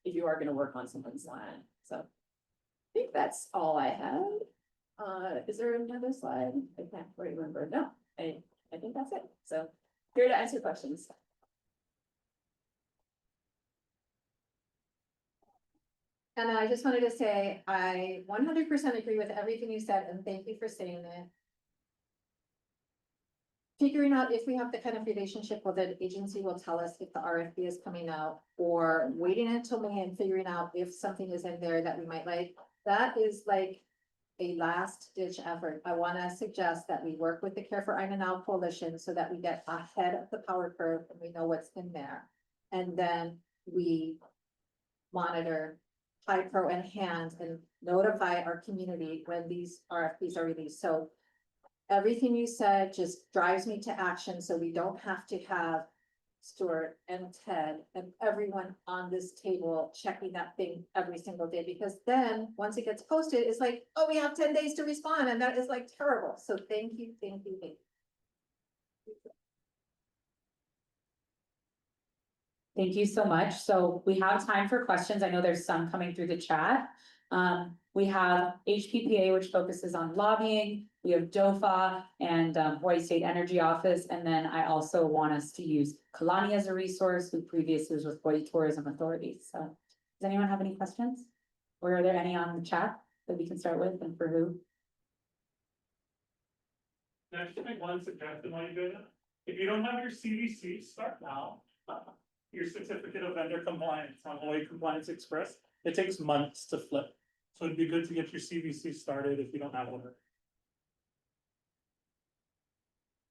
if you are going to work on someone's land. So I think that's all I have. Is there another slide? I can't quite remember. No, I think that's it. So here to answer questions. And I just wanted to say, I 100% agree with everything you said, and thank you for saying it. Figuring out if we have the kind of relationship where the agency will tell us if the RFP is coming out, or waiting until May and figuring out if something is in there that we might like, that is like a last ditch effort. I want to suggest that we work with the Care for ʻAina Now Coalition so that we get ahead of the power curve and we know what's in there. And then we monitor high pro and hands and notify our community when these RFPs are released. So everything you said just drives me to action, so we don't have to have Stuart and Ted and everyone on this table checking that thing every single day, because then once it gets posted, it's like, oh, we have 10 days to respond, and that is like terrible. So thank you, thank you, thank you. Thank you so much. So we have time for questions. I know there's some coming through the chat. We have HPPA, which focuses on lobbying. We have DOFA and Hawaii State Energy Office. And then I also want us to use Kalani as a resource, who previously was with Hawaii Tourism Authority. So does anyone have any questions? Or are there any on the chat that we can start with, and for who? Can I just make one suggestion while you do that? If you don't have your CVC, start now. Your certificate of vendor compliance on Hawaii Compliance Express, it takes months to flip. So it'd be good to get your CVC started if you don't have one.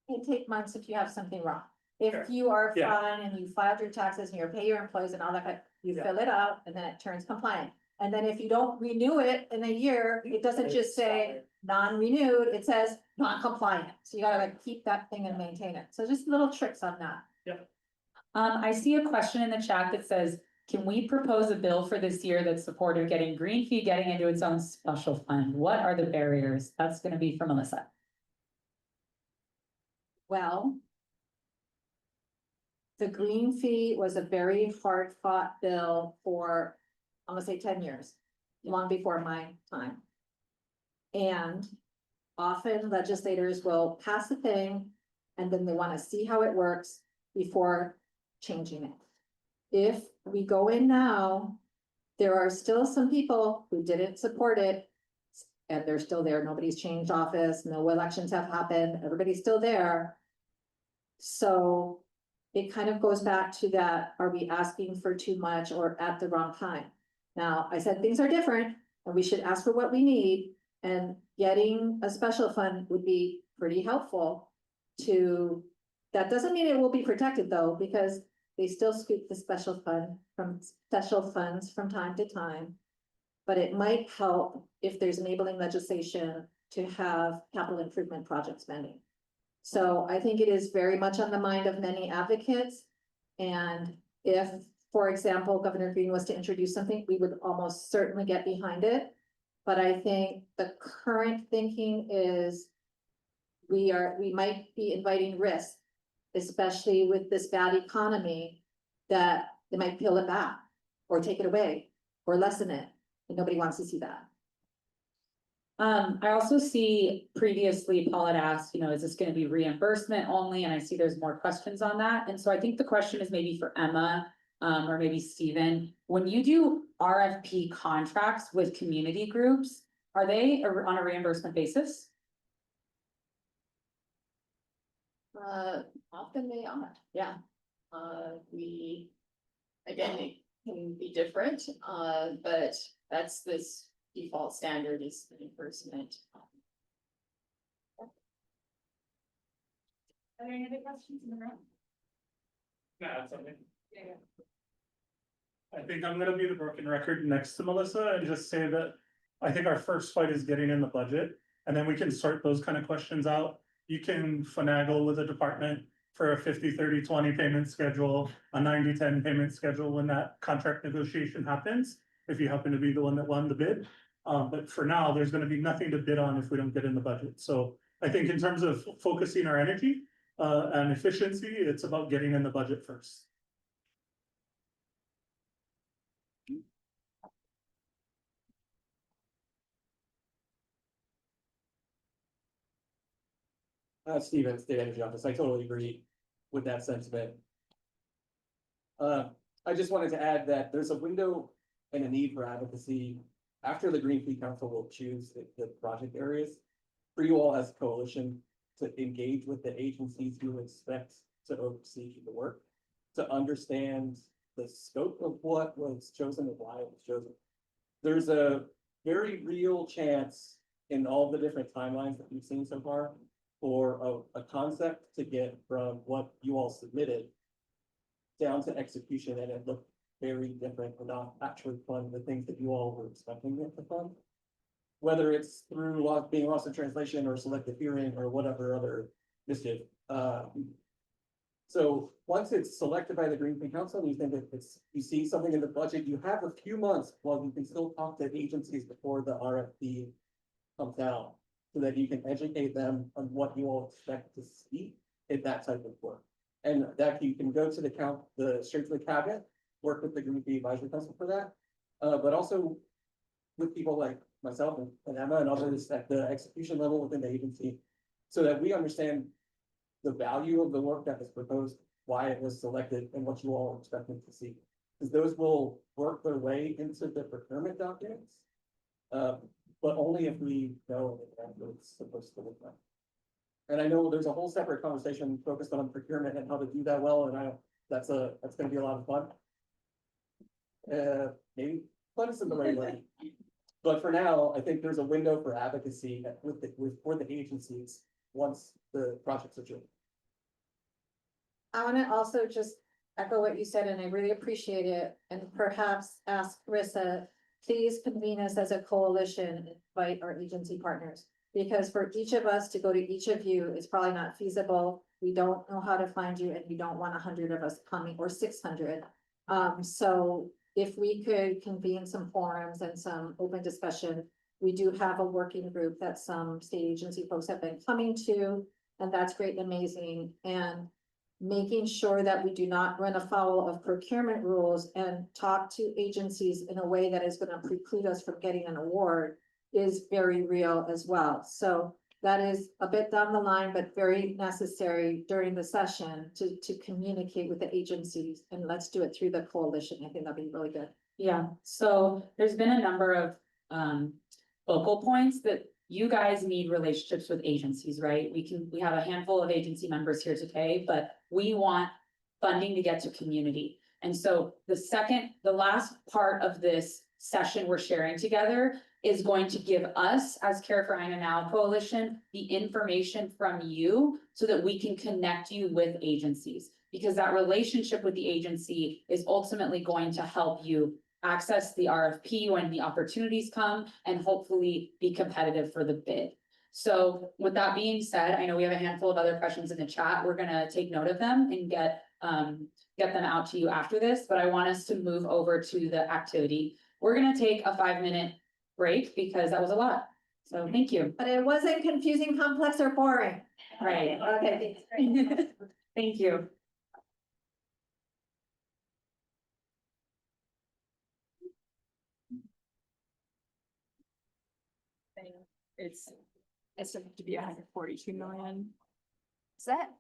It take months if you have something wrong. If Sure. you are Yeah. fine and you filed your taxes and you pay your employees and all that, you Yeah. fill it out and then it turns compliant. And then if you don't renew it in a year, it doesn't just say non-renewed, it says non-compliant. So you gotta like keep that thing and maintain it. So just little tricks on that. I see a question in the chat that says, can we propose a bill for this year that's supportive of getting green fee getting into its own special fund? What are the barriers? That's gonna be for Melissa. Well, the green fee was a very hard fought bill for, I'm gonna say 10 years, long before my time. And often legislators will pass a thing and then they want to see how it works before changing it. if we go in now, there are still some people who didn't support it. And they're still there. Nobody's changed office, no elections have happened, everybody's still there. So it kind of goes back to that, are we asking for too much or at the wrong time? Now, I said things are different and we should ask for what we need, and getting a special fund would be pretty helpful to, that doesn't mean it will be protected though, because they still scoop the special funds from time to time. But it might help if there's enabling legislation to have capital improvement project spending. So I think it is very much on the mind of many advocates. And if, for example, Governor Green was to introduce something, we would almost certainly get behind it. But I think the current thinking is we might be inviting risk, especially with this bad economy, that they might peel it back or take it away or lessen it. And nobody wants to see that. I also see previously Paul had asked, is this gonna be reimbursement only? And I see there's more questions on that. And so I think the question is maybe for Emma, or maybe Steven. When you do RFP contracts with community groups, are they on a reimbursement basis? Often they are, yeah. We, again, it can be different, but that's this default standard is reimbursement. Are there any other questions in the room? Nah, that's okay. I think I'm gonna be the broken record next to Melissa and just say that I think our first fight is getting in the budget, and then we can sort those kind of questions out. You can finagle with a department for a 50-30-20 payment schedule, a 90-10 payment schedule when that contract negotiation happens, if you happen to be the one that won the bid. But for now, there's gonna be nothing to bid on if we don't get in the budget. So I think in terms of focusing our energy and efficiency, it's about getting in the budget first. Steven, State Energy Office, I totally agree with that sentiment. I just wanted to add that there's a window and a need for advocacy after the Green Fleet Council will choose the project areas for you all as a coalition to engage with the agencies you expect to oversee the work, to understand the scope of what was chosen and why it was chosen. There's a very real chance in all the different timelines that we've seen so far for a concept to get from what you all submitted down to execution, and it looked very different or not actually fund the things that you all were expecting it to fund. Whether it's through being lost in translation or selective hearing or whatever other mischief. So once it's selected by the Green Fleet Council, and you think that you see something in the budget, you have a few months while you can still talk to agencies before the RFP comes out, so that you can educate them on what you all expect to see in that type of work. And that you can go to straight to the cabinet, work with the Green Fleet Advisory Council for that. But also with people like myself and Emma and others at the execution level within the agency, so that we understand the value of the work that was proposed, why it was selected, and what you all are expecting to see. Because those will work their way into the procurement documents. But only if we know what it's supposed to look like. And I know there's a whole separate conversation focused on procurement and how to do that well, and that's gonna be a lot of fun. Maybe fun isn't the right word. But for now, I think there's a window for advocacy for the agencies once the projects are chosen. I want to also just echo what you said, and I really appreciate it, and perhaps ask Carissa, please convene us as a coalition and invite our agency partners. Because for each of us to go to each of you is probably not feasible. We don't know how to find you, and we don't want 100 of us coming or 600. So if we could convene some forums and some open discussion, we do have a working group that some state agency folks have been coming to, and that's great and amazing. And making sure that we do not run afoul of procurement rules and talk to agencies in a way that is going to preclude us from getting an award is very real as well. So that is a bit down the line, but very necessary during the session to communicate with the agencies. And let's do it through the coalition. I think that'd be really good. Yeah, so there's been a number of focal points that you guys need relationships with agencies, right? We have a handful of agency members here today, but we want funding to get to community. And so the last part of this session we're sharing together is going to give us, as Care for ʻAina Now Coalition, the information from you so that we can connect you with agencies. Because that relationship with the agency is ultimately going to help you access the RFP when the opportunities come and hopefully be competitive for the bid. So with that being said, I know we have a handful of other questions in the chat. We're gonna take note of them and get them out to you after this, but I want us to move over to the activity. We're gonna take a 5-minute break because that was a lot. So thank you. But it wasn't confusing, complex, or boring. Right. Okay, Thank you. It's estimated to be 142 million. Is that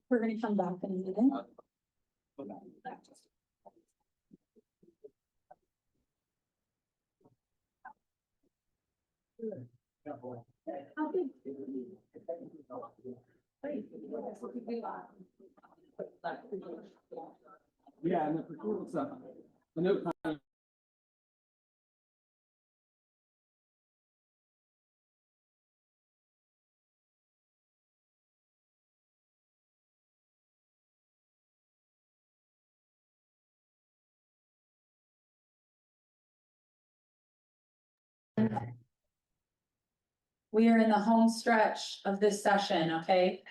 We're gonna come back in a minute. Yeah, and the proposal stuff. The note. We are in the home stretch of this session, okay?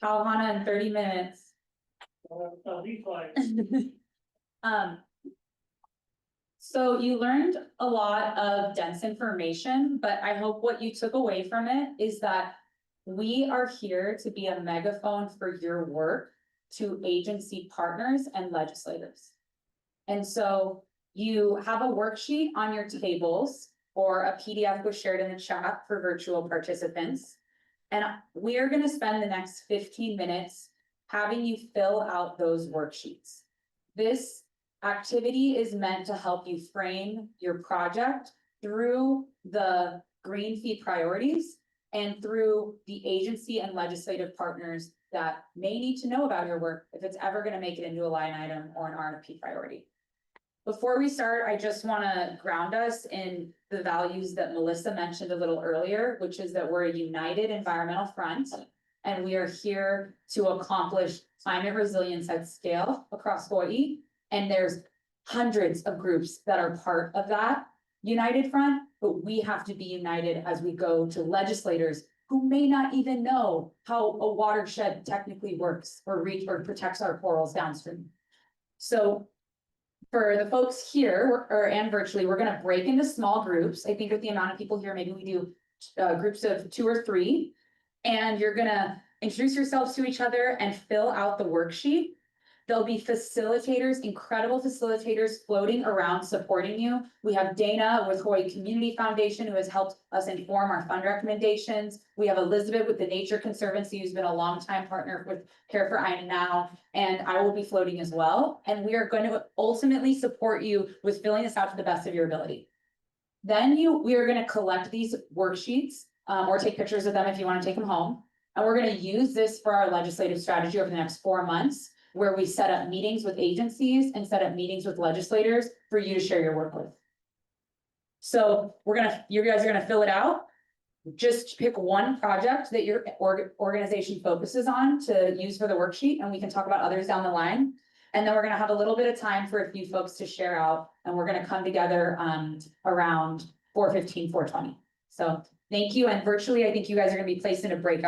Talahana in 30 minutes. Be quiet. Um. So you learned a lot of dense information, but I hope what you took away from it is that we are here to be a megaphone for your work to agency partners and legislators. And so you have a worksheet on your tables, or a PDF was shared in the chat for virtual participants. And we are gonna spend the next 15 minutes having you fill out those worksheets. This activity is meant to help you frame your project through the green fee priorities and through the agency and legislative partners that may need to know about your work if it's ever gonna make it into a line item or an RFP priority. Before we start, I just wanna ground us in the values that Melissa mentioned a little earlier, which is that we're a united environmental front. And we are here to accomplish climate resilience at scale across Hawaii. And there's hundreds of groups that are part of that united front, but we have to be united as we go to legislators who may not even know how a watershed technically works or protects our corals downstream. So for the folks here and virtually, we're gonna break into small groups. I think with the amount of people here, maybe we do groups of 2 or 3. And you're gonna introduce yourselves to each other and fill out the worksheet. There'll be facilitators, incredible facilitators floating around supporting you. We have Dana with Hawaii Community Foundation, who has helped us inform our fund recommendations. We have Elizabeth with the Nature Conservancy, who's been a longtime partner with Care for ʻAina Now, and I will be floating as well. And we are going to ultimately support you with filling this out to the best of your ability. Then we are gonna collect these worksheets, or take pictures of them if you wanna take them home. And we're gonna use this for our legislative strategy over the next 4 months, where we set up meetings with agencies and set up meetings with legislators for you to share your work with. So you guys are gonna fill it out. Just pick one project that your organization focuses on to use for the worksheet, and we can talk about others down the line. And then we're gonna have a little bit of time for a few folks to share out, and we're gonna come together around 4:15, 4:20. So thank you, and virtually, I think you guys are gonna be placed in a breakout